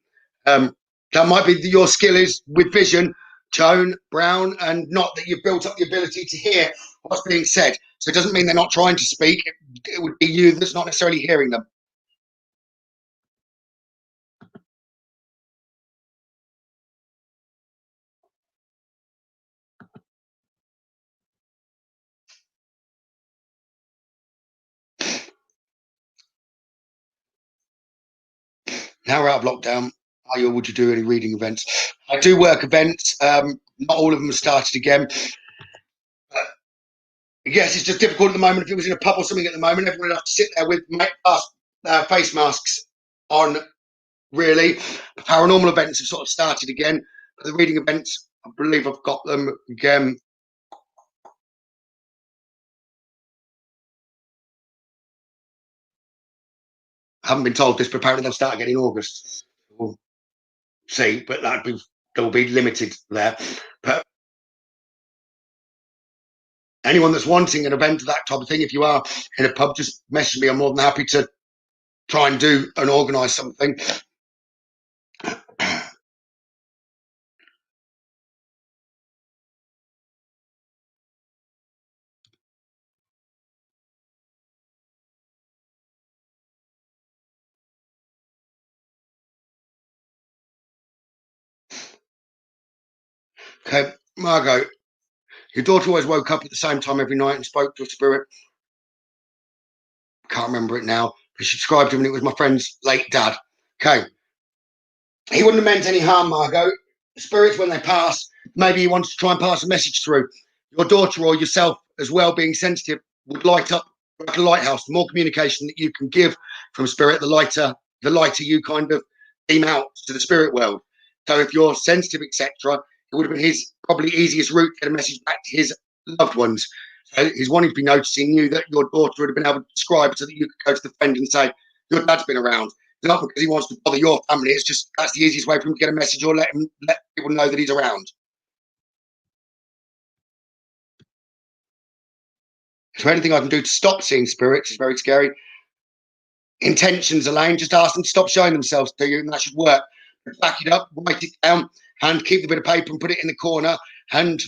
[SPEAKER 2] That might be that your skill is with vision, Joan Brown, and not that you've built up the ability to hear what's being said. So it doesn't mean they're not trying to speak. It would be you that's not necessarily hearing them. Now we're out of lockdown. Would you do any reading events? I do work events. Not all of them have started again. Yes, it's just difficult at the moment. If it was in a pub or something at the moment, everyone would have to sit there with face masks on, really. The paranormal events have sort of started again. The reading events, I believe I've got them again. I haven't been told this, but apparently they'll start again in August. We'll see, but they'll be limited there. But anyone that's wanting an event of that type of thing, if you are in a pub, just message me. I'm more than happy to try and do and organise something. Okay, Margot, your daughter always woke up at the same time every night and spoke to a spirit. Can't remember it now, but she described him and it was my friend's late dad. Okay. He wouldn't have meant any harm, Margot. Spirits, when they pass, maybe he wants to try and pass a message through. Your daughter or yourself, as well, being sensitive, would light up like a lighthouse. The more communication that you can give from spirit, the lighter you kind of beam out to the spirit world. So if you're sensitive, etc., it would have been his probably easiest route to get a message back to his loved ones. So he's wanting to be noticing you that your daughter would have been able to describe so that you could go to the friend and say, your dad's been around. Not because he wants to bother your family. It's just that's the easiest way for him to get a message or let people know that he's around. Is there anything I can do to stop seeing spirits? It's very scary. intentions, Elaine, just ask them to stop showing themselves to you, and that should work. Back it up, write it down, and keep the bit of paper and put it in the corner, and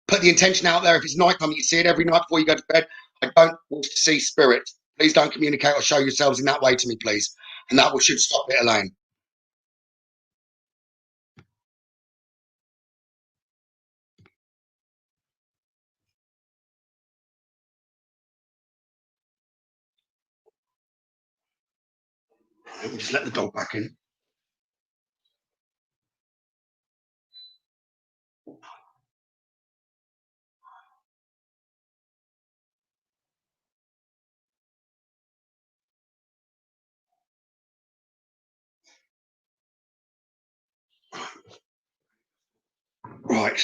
[SPEAKER 2] put the intention out there. If it's night time, you see it every night before you go to bed. I don't want to see spirit. Please don't communicate or show yourselves in that way to me, please. And that should stop it, Elaine. Let me just let the dog back in. Right.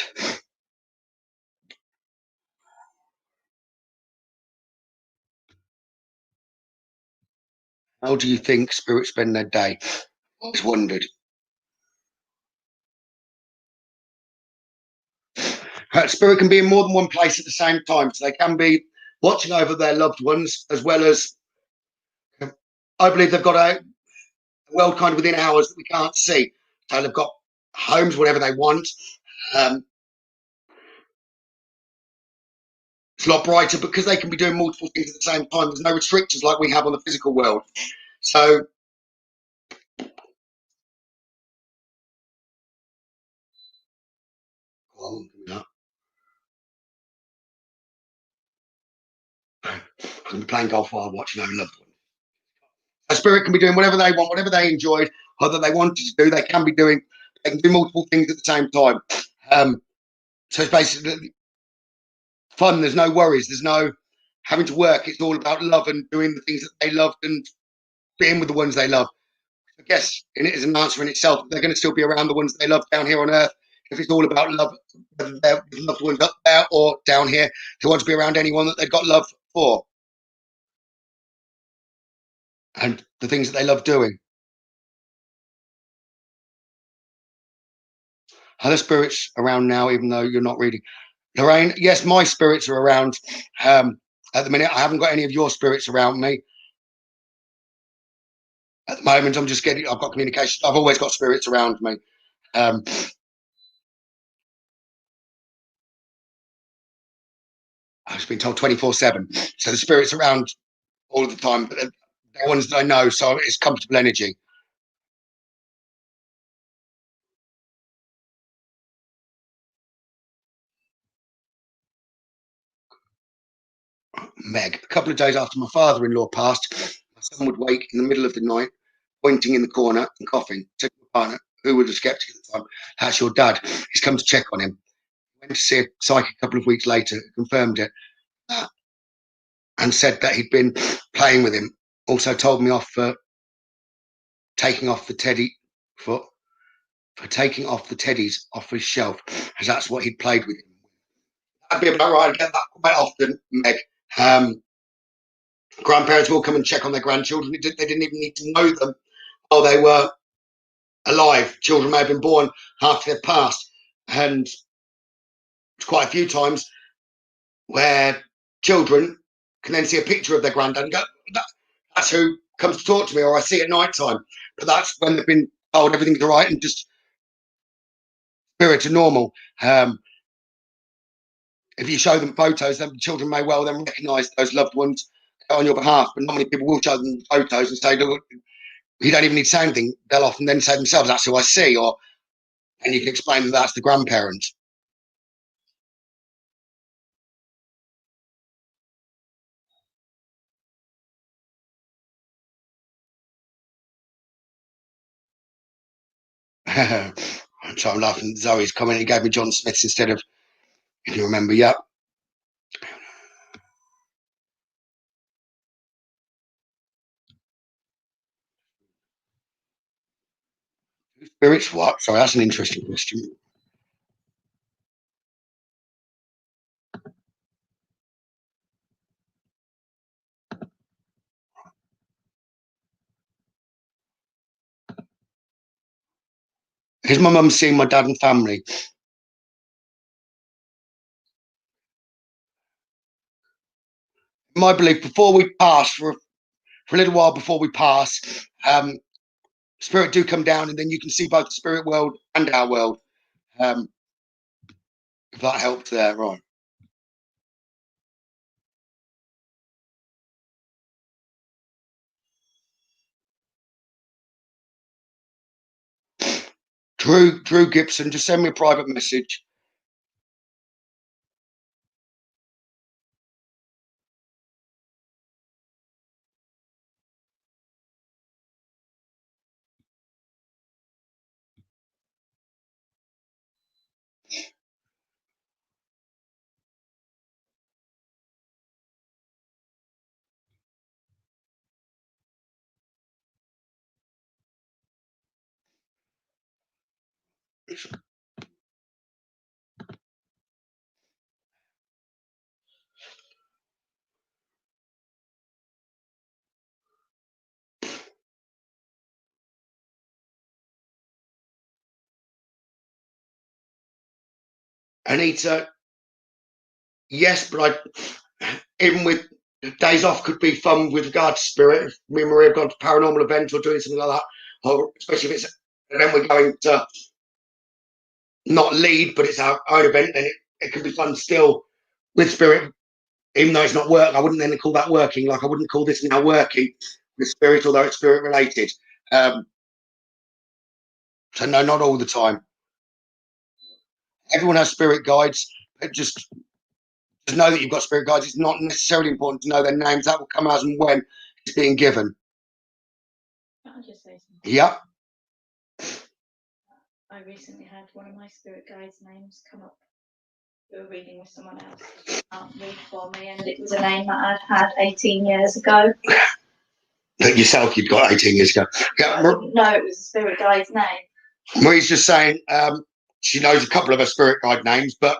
[SPEAKER 2] How do you think spirits spend their day? I always wondered. Spirit can be in more than one place at the same time. So they can be watching over their loved ones, as well as, I believe they've got a world kind of within ours that we can't see. So they've got homes, whatever they want. It's a lot brighter because they can be doing multiple things at the same time. There's no restrictions like we have on the physical world. So I'm playing golf while watching our loved one. A spirit can be doing whatever they want, whatever they enjoyed, or that they wanted to do. They can be doing. They can do multiple things at the same time. So it's basically fun. There's no worries. There's no having to work. It's all about love and doing the things that they love and being with the ones they love. I guess it is an answer in itself. They're going to still be around the ones they love down here on Earth. If it's all about love, whether they're loved ones up there or down here, they want to be around anyone that they've got love for and the things that they love doing. Are the spirits around now, even though you're not reading? Lorraine, yes, my spirits are around. At the minute, I haven't got any of your spirits around me. At the moment, I'm just getting, I've got communication. I've always got spirits around me. I've been told 24/7. So the spirits around all of the time, but they're ones that I know, so it's comfortable energy. Meg, a couple of days after my father-in-law passed, my son would wake in the middle of the night, pointing in the corner and coughing. Said to my partner, who was a skeptic at the time, "That's your dad. He's come to check on him." Went to see a psychic a couple of weeks later, confirmed it, and said that he'd been playing with him. Also told me off for taking off the teddy for taking off the teddies off his shelf, as that's what he'd played with him. That'd be about right. I get that quite often, Meg. Grandparents will come and check on their grandchildren. They didn't even need to know them while they were alive. Children may have been born after they've passed, and it's quite a few times where children can then see a picture of their granddad and go, that's who comes to talk to me, or I see at night time. But that's when they've been told everything's all right and just spirits are normal. If you show them photos, then the children may well then recognise those loved ones on your behalf. But not many people will show them photos and say, look, you don't even need to say anything. They'll often then say themselves, that's who I see, and you can explain that that's the grandparents. So I'm laughing. Zoe's comment. He gave me John Smith's instead of, if you remember, yeah. Spirits what? Sorry, that's an interesting question. Is my mum seeing my dad and family? My belief, before we pass, for a little while before we pass, spirit do come down, and then you can see both the spirit world and our world. If that helped there, right. Drew Gibson, just send me a private message. Anita, yes, but even with days off could be fun with regard to spirit. If me and Maria have gone to paranormal event or doing something like that, or especially if it's an event we're going to not lead, but it's our own event, then it can be fun still with spirit, even though it's not work. I wouldn't then call that working. Like I wouldn't call this now working with spirit, although it's spirit related. So no, not all the time. Everyone has spirit guides. Just know that you've got spirit guides. It's not necessarily important to know their names. That will come as and when it's being given.
[SPEAKER 1] I'll just say something.
[SPEAKER 2] Yep.
[SPEAKER 1] I recently had one of my spirit guides' names come up. We were reading with someone else. Read for me, and it was a name that I'd had 18 years ago.
[SPEAKER 2] That yourself you'd got 18 years ago. Yeah.
[SPEAKER 1] No, it was a spirit guide's name.
[SPEAKER 2] Marie's just saying she knows a couple of her spirit guide names, but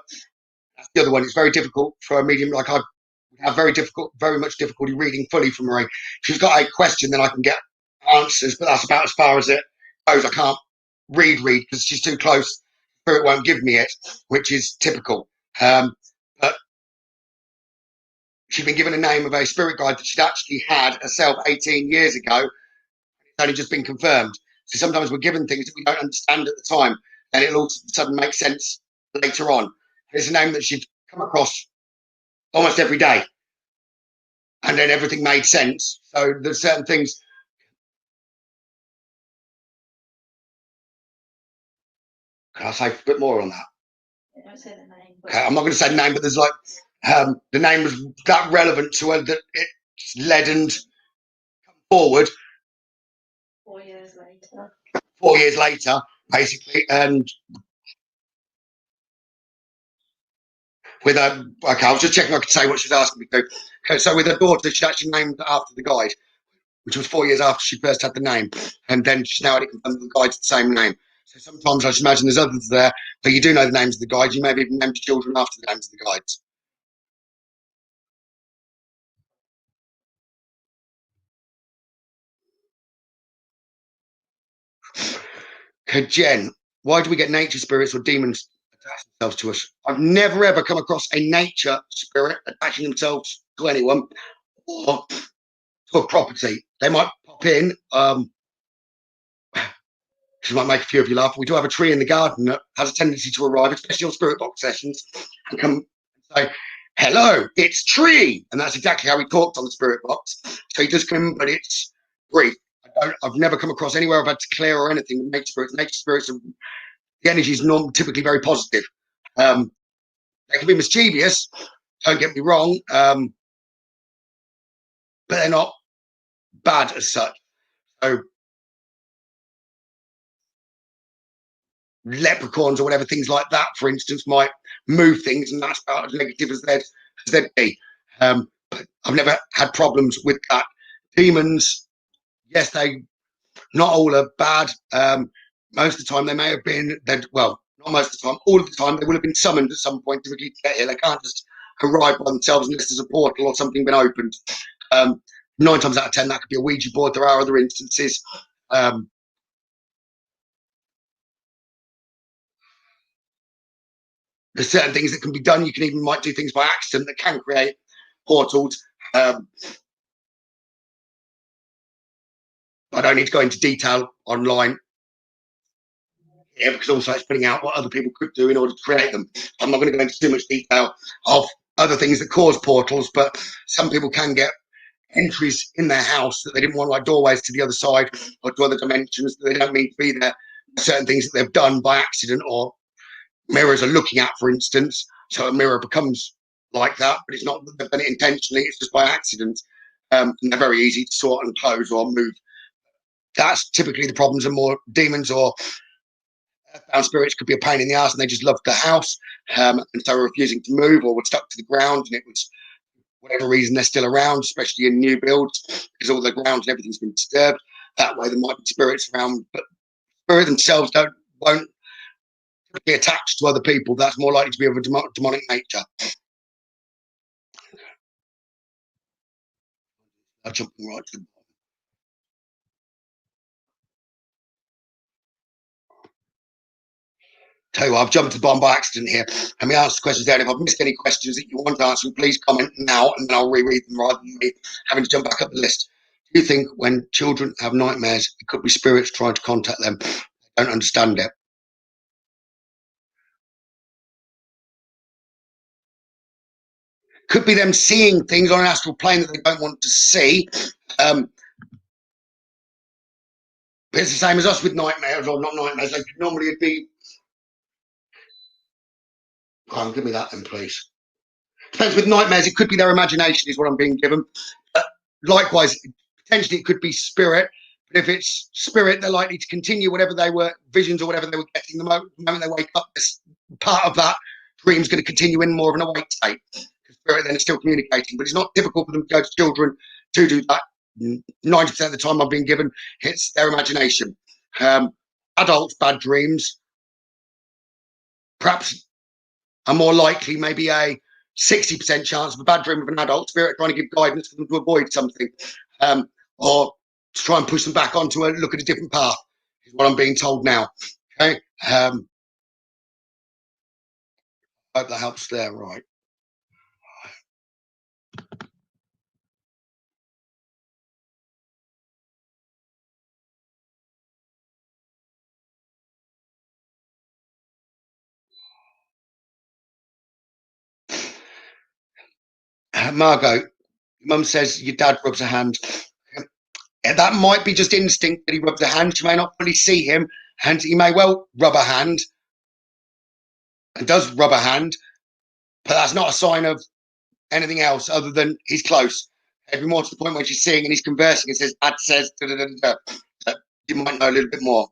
[SPEAKER 2] that's the other one. It's very difficult for a medium like I have very much difficulty reading fully from Marie. If she's got a question, then I can get answers, but that's about as far as it goes. I can't read because she's too close. Spirit won't give me it, which is typical. But she'd been given a name of a spirit guide that she'd actually had herself 18 years ago. It's only just been confirmed. So sometimes we're given things that we don't understand at the time, and it'll all of a sudden make sense later on. It's a name that she'd come across almost every day, and then everything made sense. So there's certain things. Can I say a bit more on that?
[SPEAKER 1] I don't say the name.
[SPEAKER 2] Okay, I'm not going to say the name, but there's like the name was that relevant to her that it's led and come forward.
[SPEAKER 1] 4 years later.
[SPEAKER 2] 4 years later, basically, and with her, okay, I was just checking I could say what she was asking me to. Okay, so with her daughter, she actually named after the guide, which was 4 years after she first had the name, and then she's now had it confirmed that the guide's the same name. So sometimes I should imagine there's others there, but you do know the names of the guides. You maybe even named your children after the names of the guides. Okay, Jen, why do we get nature spirits or demons attach themselves to us? I've never ever come across a nature spirit attaching themselves to anyone or to a property. They might pop in. She might make a few of you laugh. We do have a tree in the garden that has a tendency to arrive, especially on spirit box sessions, and come and say, "Hello, it's Tree," and that's exactly how he talked on the spirit box. So he does come in, but it's brief. I've never come across anywhere I've had to clear or anything with nature spirits. Nature spirits, the energy is typically very positive. They can be mischievous. Don't get me wrong, but they're not bad as such. So leprechauns or whatever, things like that, for instance, might move things, and that's about as negative as they'd be. But I've never had problems with that. Demons, yes, they not all are bad. Most of the time, they may have been. Well, not most of the time. All of the time, they will have been summoned at some point to get here. They can't just arrive by themselves unless there's a portal or something been opened. 9 times out of 10, that could be a Ouija board. There are other instances. There's certain things that can be done. You can even might do things by accident that can create portals. I don't need to go into detail online here because also it's putting out what other people could do in order to create them. I'm not going to go into too much detail of other things that cause portals, but some people can get entries in their house that they didn't want, like doorways to the other side or to other dimensions that they don't mean to be there. Certain things that they've done by accident or mirrors are looking at, for instance. So a mirror becomes like that, but it's not that they've done it intentionally, it's just by accident. And they're very easy to sort and close or move. That's typically the problems, and more demons or earthbound spirits could be a pain in the ass and they just loved the house, and so were refusing to move or were stuck to the ground, and it was whatever reason they're still around, especially in new builds, because all the ground and everything's been disturbed. That way there might be spirits around, but spirits themselves won't be attached to other people. That's more likely to be of a demonic nature. I'm jumping right to the Tell you what, I've jumped to the bottom by accident here. Let me answer the questions there. If I've missed any questions that you want to answer, please comment now and then I'll reread them rather than me having to jump back up the list. Do you think when children have nightmares, it could be spirits trying to contact them? They don't understand it. Could be them seeing things on an astral plane that they don't want to see. But it's the same as us with nightmares, or not nightmares. Like normally it'd be. Come on, give me that then, please. Depends with nightmares. It could be their imagination, is what I'm being given. Likewise, potentially it could be spirit. But if it's spirit, they're likely to continue whatever they were, visions or whatever they were getting the moment they wake up. This part of that dream is going to continue in more of an awake state. Spirit then is still communicating, but it's not difficult for them to go to children to do that. 90% of the time I've been given, it's their imagination. Adults, bad dreams, perhaps are more likely, maybe a 60% chance of a bad dream of an adult spirit trying to give guidance for them to avoid something, or to try and push them back onto a look at a different path, is what I'm being told now. Okay. Hope that helps there, right? Margot, Mum says your dad rubs a hand. That might be just instinct that he rubs a hand. She may not fully see him, and he may well rub a hand and does rub a hand, but that's not a sign of anything else other than he's close. It'd be more to the point when she's seeing and he's conversing and says, Dad says, da, da, da, da. You might know a little bit more.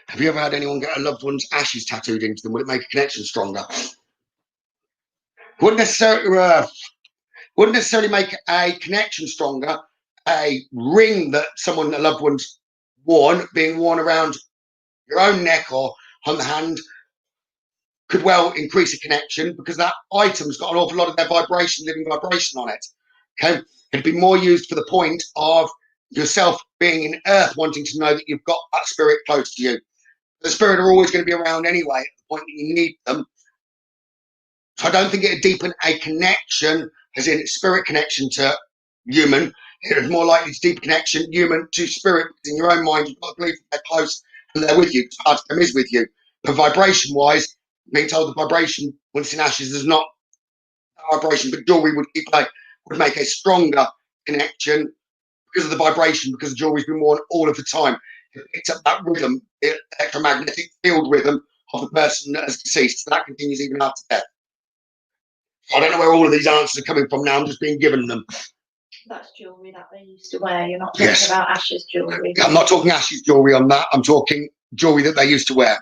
[SPEAKER 2] Have you ever had anyone get a loved one's ashes tattooed into them? Would it make a connection stronger? Wouldn't necessarily make a connection stronger. A ring that someone, a loved one's worn, being worn around your own neck or on the hand, could well increase a connection because that item's got an awful lot of their vibration, living vibration on it. Okay, it'd be more used for the point of yourself being in earth, wanting to know that you've got that spirit close to you. The spirit are always going to be around anyway at the point that you need them. So I don't think it'd deepen a connection, as in spirit connection to human. It was more likely to deepen connection human to spirit. In your own mind, you've got to believe that they're close and they're with you. Part of them is with you. But vibration-wise, being told the vibration, once in ashes, is not vibration, but jewelry would make a stronger connection because of the vibration, because the jewelry's been worn all of the time. It picks up that rhythm, the electromagnetic field rhythm of the person that has deceased. So that continues even after death. I don't know where all of these answers are coming from now. I'm just being given them.
[SPEAKER 1] That's jewellery that they used to wear. You're not talking about ashes jewellery.
[SPEAKER 2] I'm not talking ashes jewellery on that. I'm talking jewellery that they used to wear.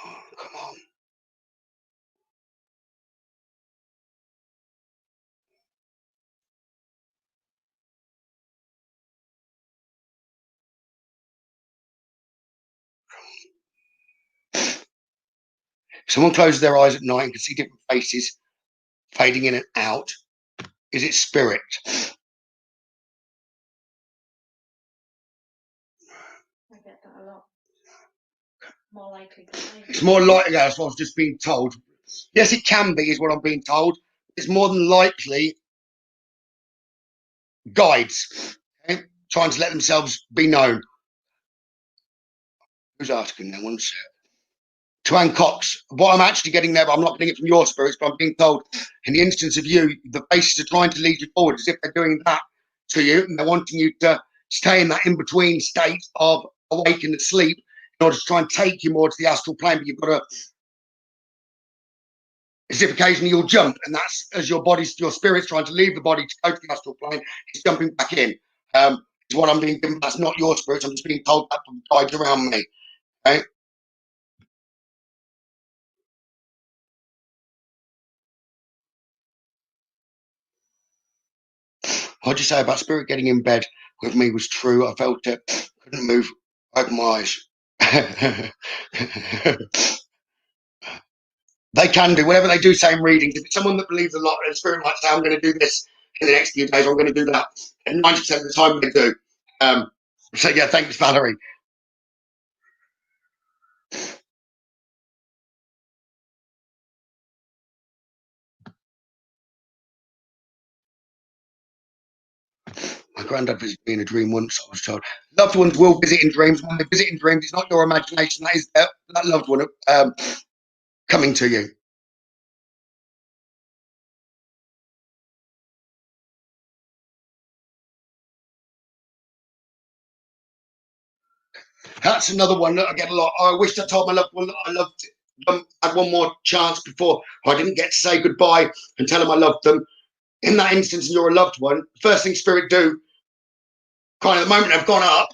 [SPEAKER 2] Oh, come on. Someone closes their eyes at night and can see different faces fading in and out. Is it spirit?
[SPEAKER 1] I get that a lot. More likely than me.
[SPEAKER 2] It's more likely, that's what I was just being told. Yes, it can be, is what I'm being told. It's more than likely guides, okay? Trying to let themselves be known. Who's asking now? One sec. Twan Cox, what I'm actually getting there, but I'm not getting it from your spirits, but I'm being told in the instance of you, the faces are trying to lead you forward as if they're doing that to you, and they're wanting you to stay in that in-between state of awake and asleep in order to try and take you more to the astral plane, but you've got to, as if occasionally you'll jump, and that's as your spirit's trying to leave the body to go to the astral plane, it's jumping back in. Is what I'm being given. That's not your spirits. I'm just being told that from guides around me. Okay? What'd you say about spirit getting in bed with me was true? I felt it. Couldn't move. Open my eyes. They can do whatever they do, same readings. If it's someone that believes a lot, and spirit might say, I'm going to do this in the next few days, or I'm going to do that. And 90% of the time they do. So yeah, thanks, Valerie. My granddad visited me in a dream once, I was told. Loved ones will visit in dreams. When they visit in dreams, it's not your imagination, that is that loved one coming to you. That's another one that I get a lot. I wish I told my loved one that I loved them. I had one more chance before I didn't get to say goodbye and tell them I loved them. In that instance, and you're a loved one, first thing spirit do, kind of the moment they've gone up,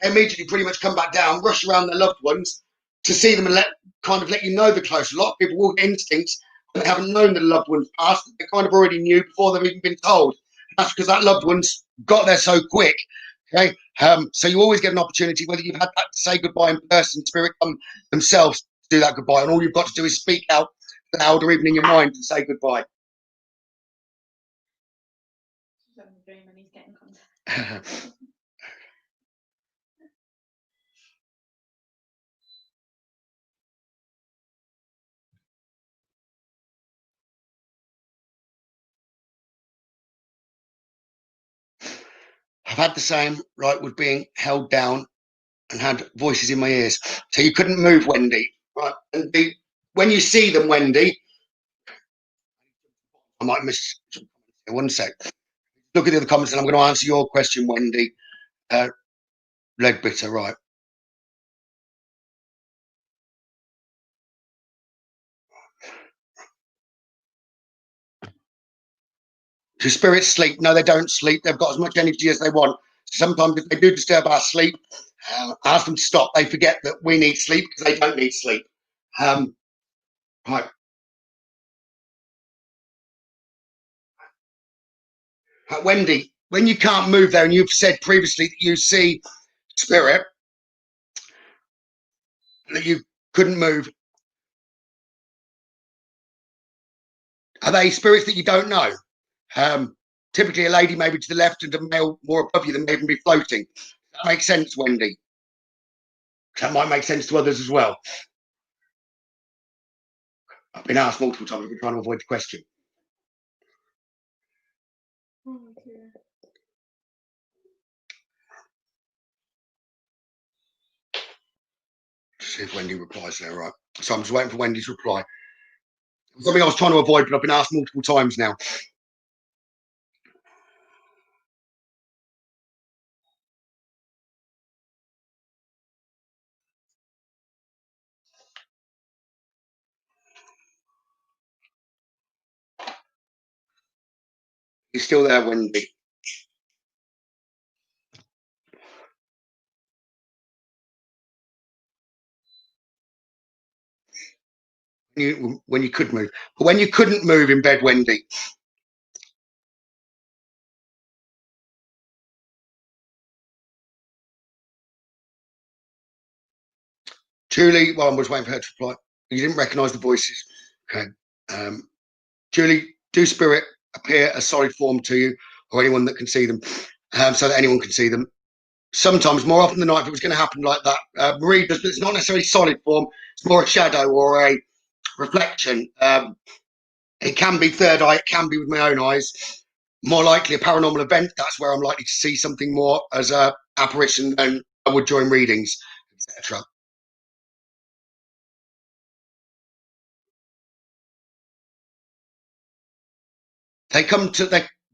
[SPEAKER 2] they immediately pretty much come back down, rush around their loved ones to see them and let you know they're close. A lot of people will get instincts when they haven't known that a loved one's passed. They kind of already knew before they've even been told. That's because that loved one's got there so quick. Okay, so you always get an opportunity, whether you've had that to say goodbye in person, spirit come themselves to do that goodbye, and all you've got to do is speak out loud or even in your mind and say goodbye.
[SPEAKER 1] He's having a dream and he's getting contact.
[SPEAKER 2] I've had the same, right, with being held down and had voices in my ears. So you couldn't move, Wendy. Right. And when you see them, Wendy, I might miss one sec. Look at the other comments and I'm going to answer your question, Wendy. Leadbitter, right. Do spirits sleep? No, they don't sleep. They've got as much energy as they want. Sometimes if they do disturb our sleep, ask them to stop. They forget that we need sleep because they don't need sleep. Right. Wendy, when you can't move there and you've said previously that you see spirit, that you couldn't move, are they spirits that you don't know? Typically a lady maybe to the left and a male more above you that may even be floating. That makes sense, Wendy. That might make sense to others as well. I've been asked multiple times. I've been trying to avoid the question.
[SPEAKER 1] Oh, dear.
[SPEAKER 2] See if Wendy replies there, right? So I'm just waiting for Wendy's reply. Something I was trying to avoid, but I've been asked multiple times now. You're still there, Wendy. When you could move, but when you couldn't move in bed, Wendy. Julie, well, I was waiting for her to reply. You didn't recognise the voices. Okay. Julie, do spirit appear a solid form to you or anyone that can see them, so that anyone can see them? sometimes, more often than not, if it was going to happen like that, Marie does, but it's not necessarily solid form. It's more a shadow or a reflection. It can be third eye. It can be with my own eyes. More likely a paranormal event. That's where I'm likely to see something more as a apparition than I would during readings, etc.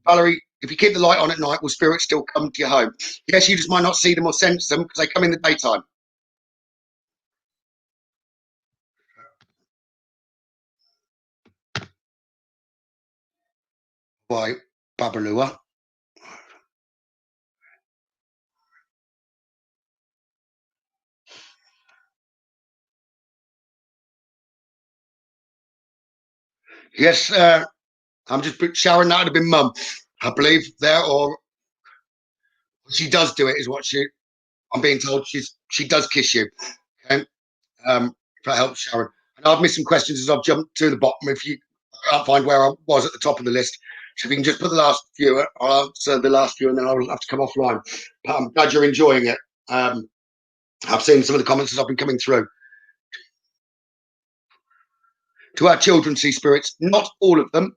[SPEAKER 2] Valerie, if you keep the light on at night, will spirits still come to your home? Yes, you just might not see them or sense them because they come in the daytime. Why, Babalua? Yes, I'm just Sharon. That would have been Mum, I believe. There, or she does do it. Is what I'm being told. She does kiss you. Okay, if that helps, Sharon. And I've missed some questions as I've jumped to the bottom. If you can't find where I was at the top of the list, so if you can just put the last few, I'll answer the last few, and then I'll have to come offline. But I'm glad you're enjoying it. I've seen some of the comments as I've been coming through. Do our children see spirits? Not all of them.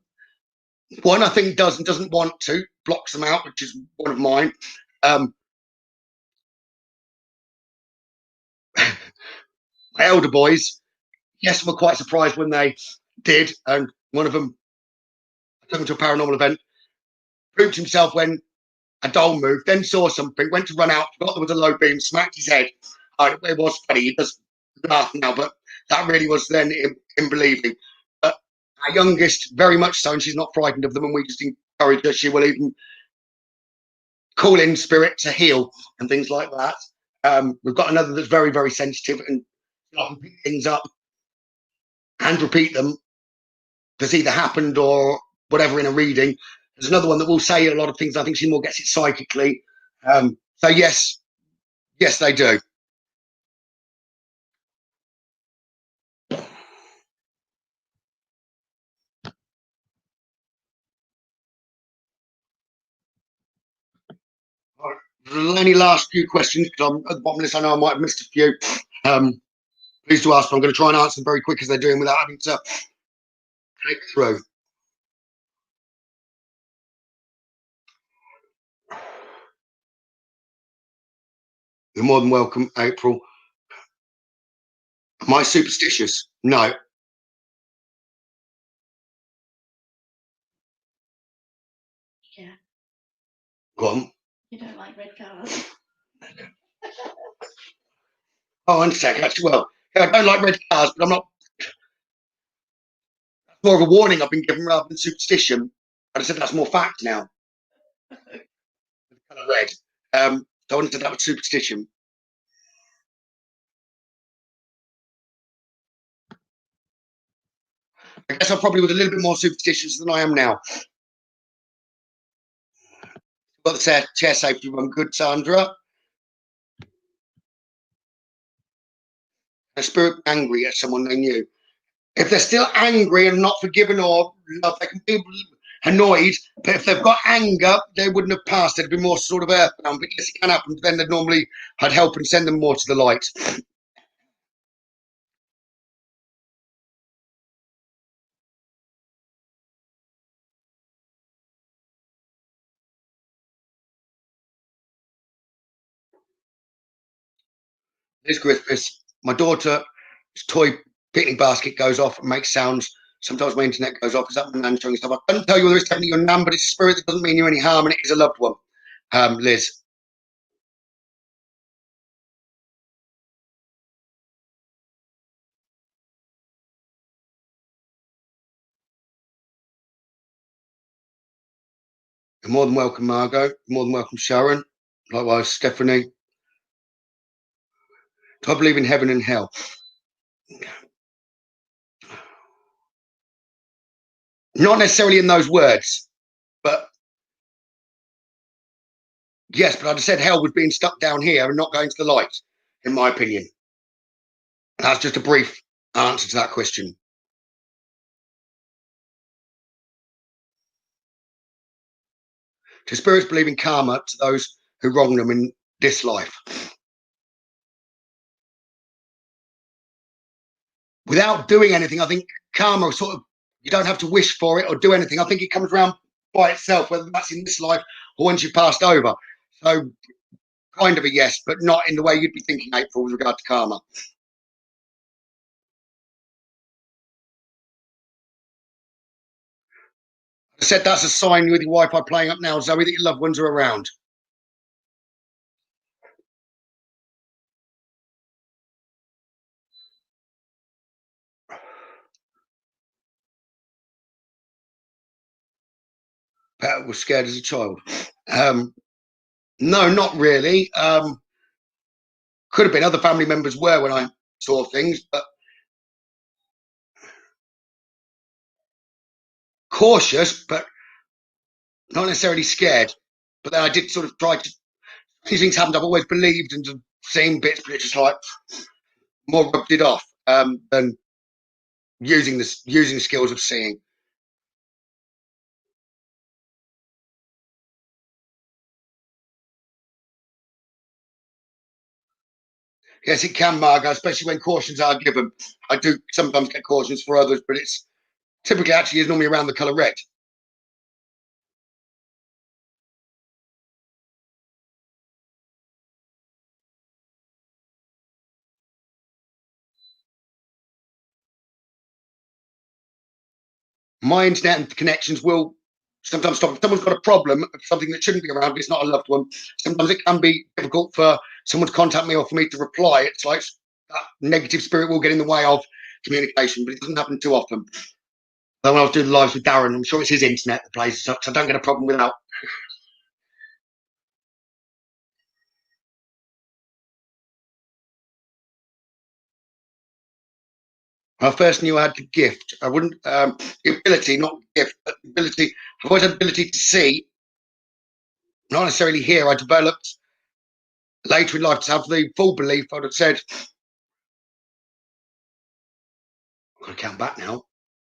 [SPEAKER 2] One, I think, does and doesn't want to, blocks them out, which is one of mine. My elder boys, yes, were quite surprised when they did. And one of them, I took him to a paranormal event, pooped himself when a doll moved, then saw something, went to run out, forgot there was a low beam, smacked his head. It was funny. He does laugh now, but that really was then in believing. But our youngest, very much so, and she's not frightened of them, and we just encourage her. She will even call in spirit to heal and things like that. We've got another that's very, very sensitive and often pick things up and repeat them that's either happened or whatever in a reading. There's another one that will say a lot of things. I think she more gets it psychically. So yes, they do. Any last few questions? Because I'm at the bottom of this. I know I might have missed a few. Please do ask. But I'm going to try and answer them very quick as they're doing without having to take through. You're more than welcome, April. Am I superstitious? No.
[SPEAKER 1] Yeah.
[SPEAKER 2] Go on.
[SPEAKER 1] You don't like red cars.
[SPEAKER 2] Oh, one sec. Actually, well, yeah, I don't like red cars, but I'm not. That's more of a warning I've been given rather than superstition. I said that's more fact now. Kind of red. So I wanted to that with superstition. I guess I probably was a little bit more superstitious than I am now. Got the chair safety run good, Sandra. A spirit angry at someone they knew. If they're still angry and not forgiven or love, they can be annoyed. But if they've got anger, they wouldn't have passed. It'd be more sort of earthbound. But yes, it can happen. But then they'd normally I'd help and send them more to the light. Liz Griffiths, my daughter's toy picnic basket goes off and makes sounds. Sometimes my internet goes off. Is that my nan showing stuff? I don't tell you whether it's definitely your nan, but it's a spirit that doesn't mean you any harm, and it is a loved one. Liz. You're more than welcome, Margot. You're more than welcome, Sharon. Likewise, Stephanie. Do I believe in heaven and hell? Not necessarily in those words, but yes, but I'd have said hell was being stuck down here and not going to the light, in my opinion. That's just a brief answer to that question. Do spirits believe in karma to those who wrong them in this life. Without doing anything, I think karma sort of, you don't have to wish for it or do anything. I think it comes around by itself, whether that's in this life or once you've passed over. So kind of a yes, but not in the way you'd be thinking, April, with regard to karma. I said that's a sign with your Wi-Fi playing up now, Zoe, that your loved ones are around. Pat was scared as a child. No, not really. Could have been other family members were when I saw things, but cautious, but not necessarily scared. But then I did sort of try to. These things happened. I've always believed and seen bits, but it's just like more rubbed it off than using the skills of seeing. Yes, it can, Margot, especially when cautions are given. I do sometimes get cautions for others, but it's typically actually is normally around the colour red. My internet and connections will sometimes stop. If someone's got a problem, something that shouldn't be around, but it's not a loved one, sometimes it can be difficult for someone to contact me or for me to reply. It's like that negative spirit will get in the way of communication, but it doesn't happen too often. When I was doing the lives with Darren, I'm sure it's his internet that plays as such. I don't get a problem without. When I first knew I had the gift, I wouldn't, the ability, not gift, but the ability, I've always had the ability to see, not necessarily hear. I developed later in life to have the full belief. I'd have said, I'm going to count back now,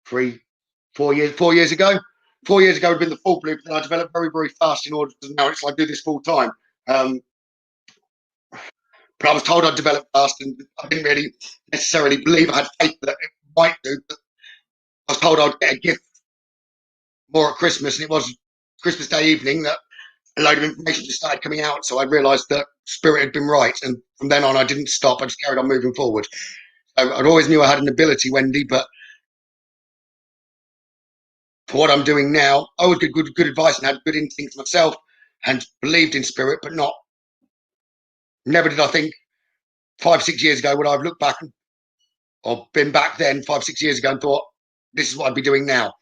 [SPEAKER 2] 4 years ago. 4 years ago would have been the full belief that I developed very, very fast in order to now it's like I do this full time. But I was told I'd develop fast and I didn't really necessarily believe. I had faith that it might do, but I was told I'd get a gift more at Christmas, and it was Christmas Day evening that a load of information just started coming out. So I realised that Spirit had been right, and from then on, I didn't stop. I just carried on moving forward. So I'd always knew I had an ability, Wendy, but for what I'm doing now, I always get good advice and had good instincts myself, and believed in Spirit, but not. Never did I think 5, 6 years ago would I have looked back or been back then 5, 6 years ago and thought this is what I'd be doing now.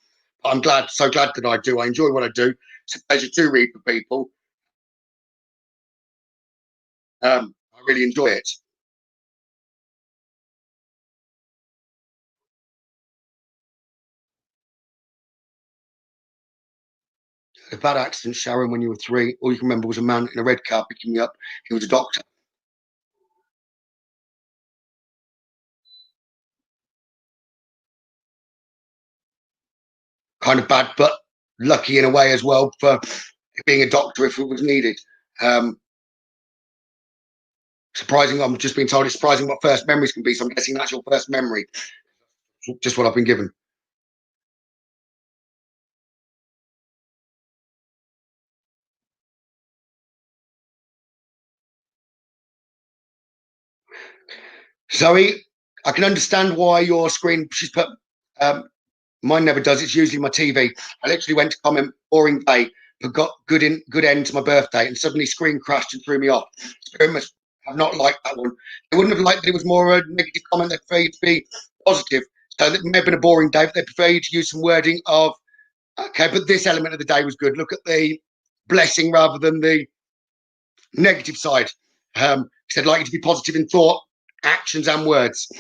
[SPEAKER 2] But I'm glad, so glad that I do. I enjoy what I do. It's a pleasure to read for people. I really enjoy it. A bad accident, Sharon, when you were 3. All you can remember was a man in a red car picking you up. He was a doctor. Kind of bad, but lucky in a way as well for being a doctor if it was needed. Um, Surprising. I'm just being told it's surprising what first memories can be. So I'm guessing that's your first memory. Just what I've been given. Zoe, I can understand why your screen. She's put. Mine never does. It's usually my TV. I literally went to comment boring day, but got good end to my birthday, and suddenly screen crashed and threw me off. Spirit must have not liked that one. They wouldn't have liked that it was more a negative comment. They prefer you to be positive. So it may have been a boring day, but they prefer you to use some wording of okay. But this element of the day was good. Look at the blessing rather than the negative side. Said like you to be positive in thought, actions, and words.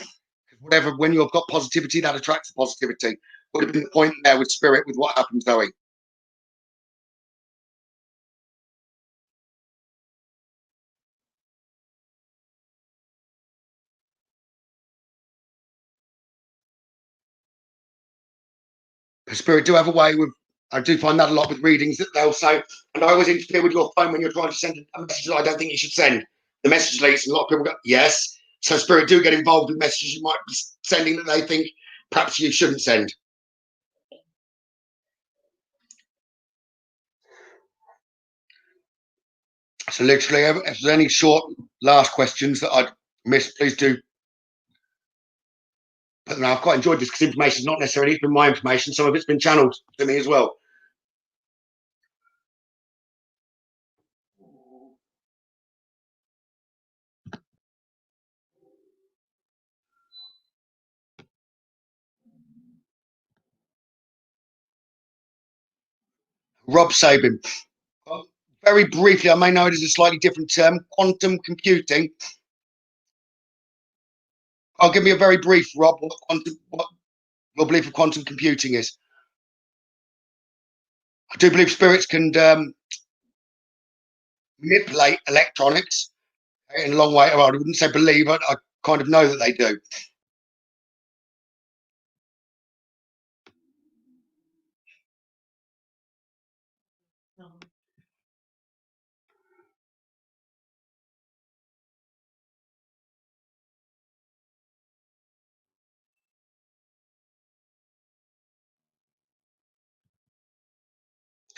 [SPEAKER 2] Whatever, when you've got positivity, that attracts positivity. Would have been the point there with Spirit with what happened, Zoe. Spirit do have a way with I do find that a lot with readings that they'll say, and I always interfere with your phone when you're trying to send a message that I don't think you should send. The message leaks, and a lot of people go, yes. So Spirit do get involved with messages you might be sending that they think perhaps you shouldn't send. So literally, if there's any short last questions that I'd missed, please do. But no, I've quite enjoyed this because information is not necessarily been my information. Some of it's been channeled to me as well. Rob Sabin. Very briefly, I may know it as a slightly different term, quantum computing. I'll give me a very brief, Rob, what your belief of quantum computing is. I do believe spirits can manipulate electronics in a long way. Well, I wouldn't say believe, I kind of know that they do.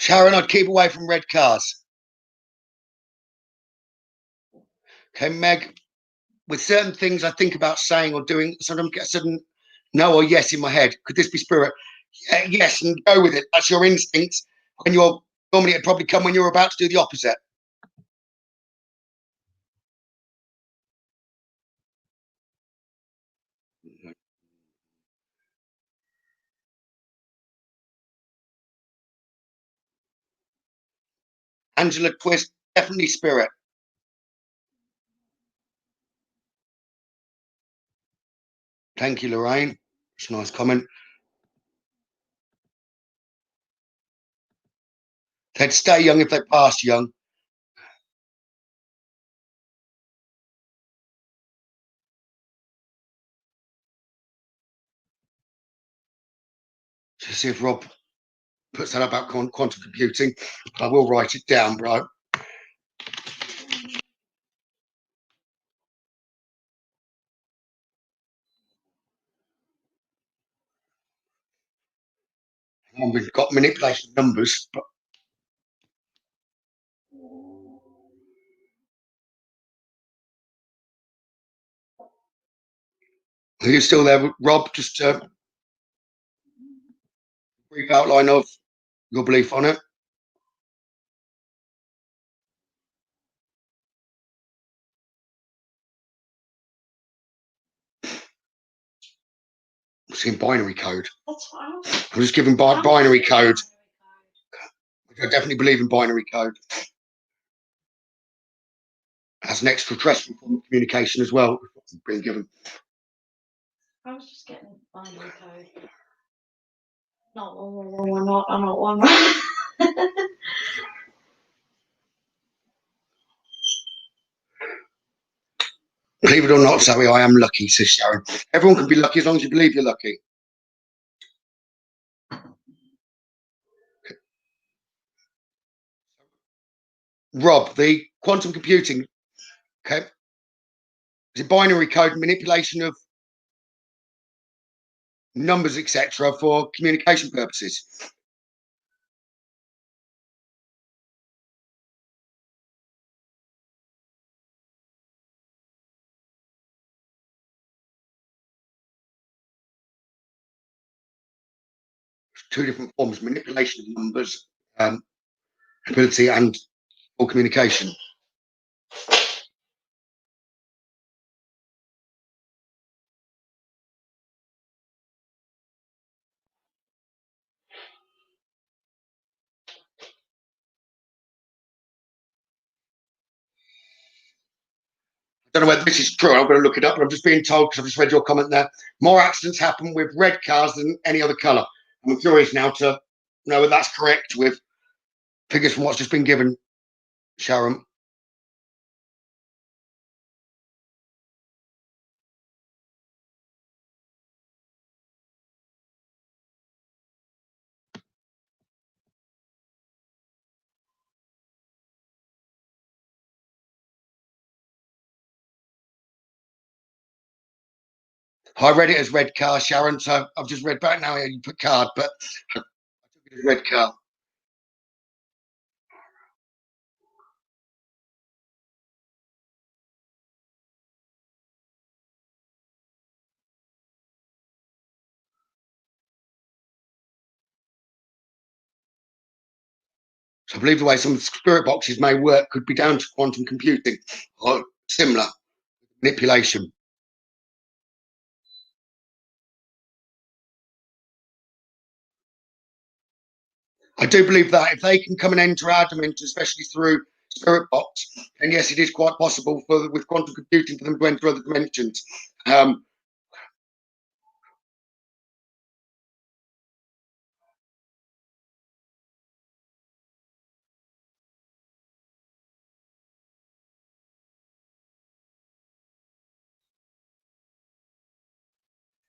[SPEAKER 2] Sharon, I'd keep away from red cars. Okay, Meg, with certain things I think about saying or doing, sometimes get a sudden no or yes in my head. Could this be spirit? Yeah, yes, and go with it. That's your instinct. When you're normally, it'd probably come when you're about to do the opposite. Angela Twist, definitely spirit. Thank you, Lorraine. It's a nice comment. They'd stay young if they passed young. To see if Rob puts that about quantum computing. I will write it down, bro. And we've got manipulation of numbers, but are you still there, Rob? Just a brief outline of your belief on it. I'm seeing binary code.
[SPEAKER 1] That's what
[SPEAKER 2] I'm just giving binary code. I definitely believe in binary code as an extraterrestrial form of communication as well. Being given.
[SPEAKER 1] I was just getting binary code. Not one, not one.
[SPEAKER 2] Believe it or not, Zoe, I am lucky, says Sharon. Everyone can be lucky as long as you believe you're lucky. Rob, the quantum computing, okay, is a binary code manipulation of numbers, etc., for communication purposes. Two different forms: manipulation of numbers, ability, and or communication. I don't know whether this is true. I'm going to look it up, but I'm just being told because I've just read your comment there. More accidents happen with red cars than any other colour. I'm curious now to know whether that's correct with figures from what's just been given, Sharon. I read it as red car, Sharon, so I've just read back now. You put card, but I took it as red car. So I believe the way some spirit boxes may work could be down to quantum computing or similar manipulation. I do believe that if they can come and enter our dimension, especially through spirit box, then yes, it is quite possible with quantum computing for them to enter other dimensions.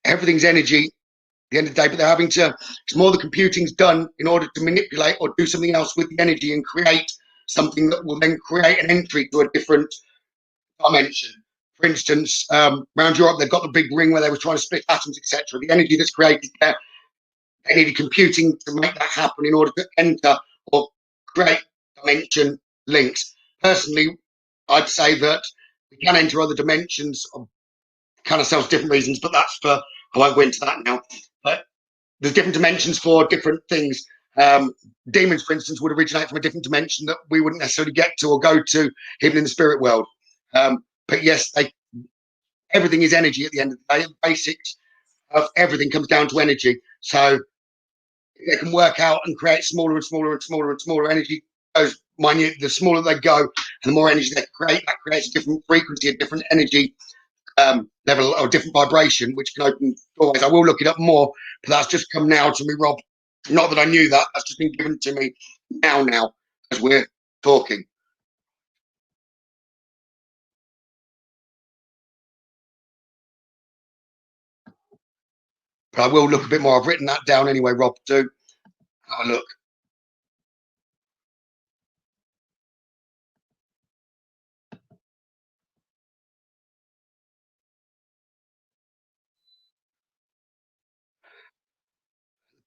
[SPEAKER 2] Everything's energy at the end of the day, but they're having to, it's more the computing's done in order to manipulate or do something else with the energy and create something that will then create an entry to a different dimension. For instance, around Europe, they've got the big ring where they were trying to split atoms, etc. The energy that's created there, they needed computing to make that happen in order to enter or create dimension links. Personally, I'd say that we can enter other dimensions of kind of self-different reasons, but that's for, I won't go into that now. But there's different dimensions for different things. Demons, for instance, would originate from a different dimension that we wouldn't necessarily get to or go to, even in the spirit world. But yes, everything is energy at the end of the day. The basics of everything comes down to energy. So they can work out and create smaller and smaller and smaller and smaller energy goes minute. The smaller they go, and the more energy they create, that creates a different frequency, a different energy level, or different vibration, which can open doorways. I will look it up more, but that's just come now to me, Rob. Not that I knew that. That's just been given to me now as we're talking. But I will look a bit more. I've written that down anyway, Rob, too. Have a look.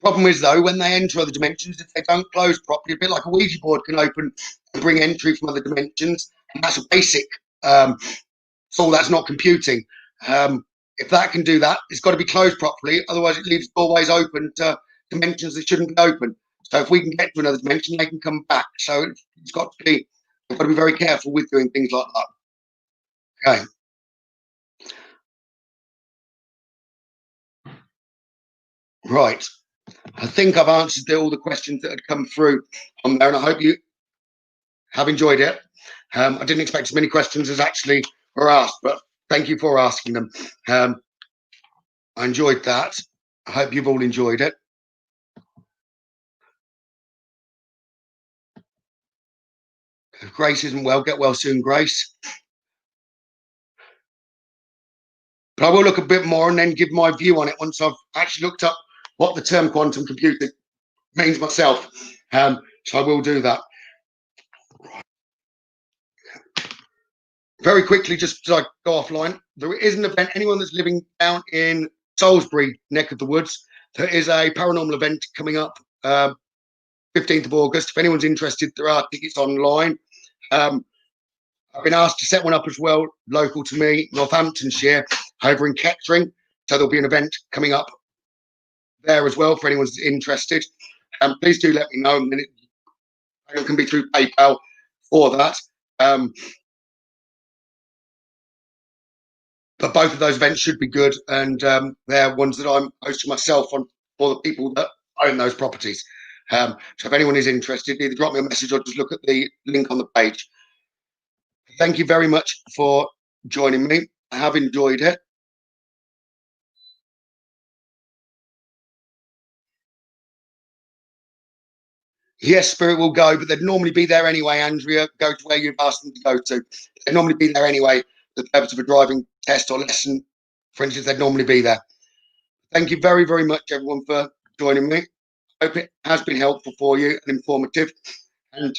[SPEAKER 2] Problem is, though, when they enter other dimensions, if they don't close properly, a bit like a Ouija board can open and bring entry from other dimensions, and that's a basic tool, that's not computing. If that can do that, it's got to be closed properly, otherwise it leaves doorways open to dimensions that shouldn't be open. So if we can get to another dimension, they can come back. So it's got to be, we've got to be very careful with doing things like that. Okay. Right. I think I've answered all the questions that had come through on there, and I hope you have enjoyed it. I didn't expect as many questions as actually were asked, but thank you for asking them. I enjoyed that. I hope you've all enjoyed it. If Grace isn't well, get well soon, Grace. But I will look a bit more and then give my view on it once I've actually looked up what the term quantum computing means myself. So I will do that. Very quickly, just as I go offline, there is an event. Anyone that's living down in Salisbury, neck of the woods, there is a paranormal event coming up 15th of August. If anyone's interested, there are tickets online. I've been asked to set one up as well, local to me, Northamptonshire, over in Kettering. So there'll be an event coming up there as well for anyone who's interested. Please do let me know. And it can be through PayPal for that. But both of those events should be good, and they're ones that I'm hosting myself on for the people that own those properties. So if anyone is interested, either drop me a message or just look at the link on the page. Thank you very much for joining me. I have enjoyed it. Yes, Spirit will go, but they'd normally be there anyway, Andrea. Go to where you've asked them to go to. They'd normally be there anyway. The purpose of a driving test or lesson, for instance, they'd normally be there. Thank you very, very much, everyone, for joining me. I hope it has been helpful for you and informative. And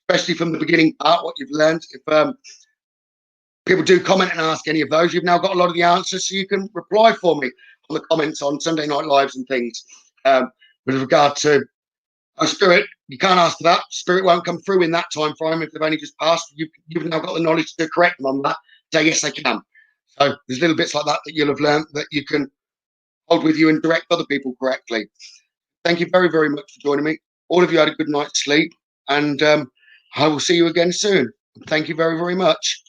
[SPEAKER 2] especially from the beginning part, what you've learned. If people do comment and ask any of those, you've now got a lot of the answers, so you can reply for me on the comments on Sunday Night Lives and things. With regard to Spirit, you can't ask for that. Spirit won't come through in that time frame if they've only just passed. You've now got the knowledge to correct them on that. Say yes, they can. So there's little bits like that that you'll have learned that you can hold with you and direct other people correctly. Thank you very, very much for joining me. All of you had a good night's sleep, and I will see you again soon. Thank you very, very much.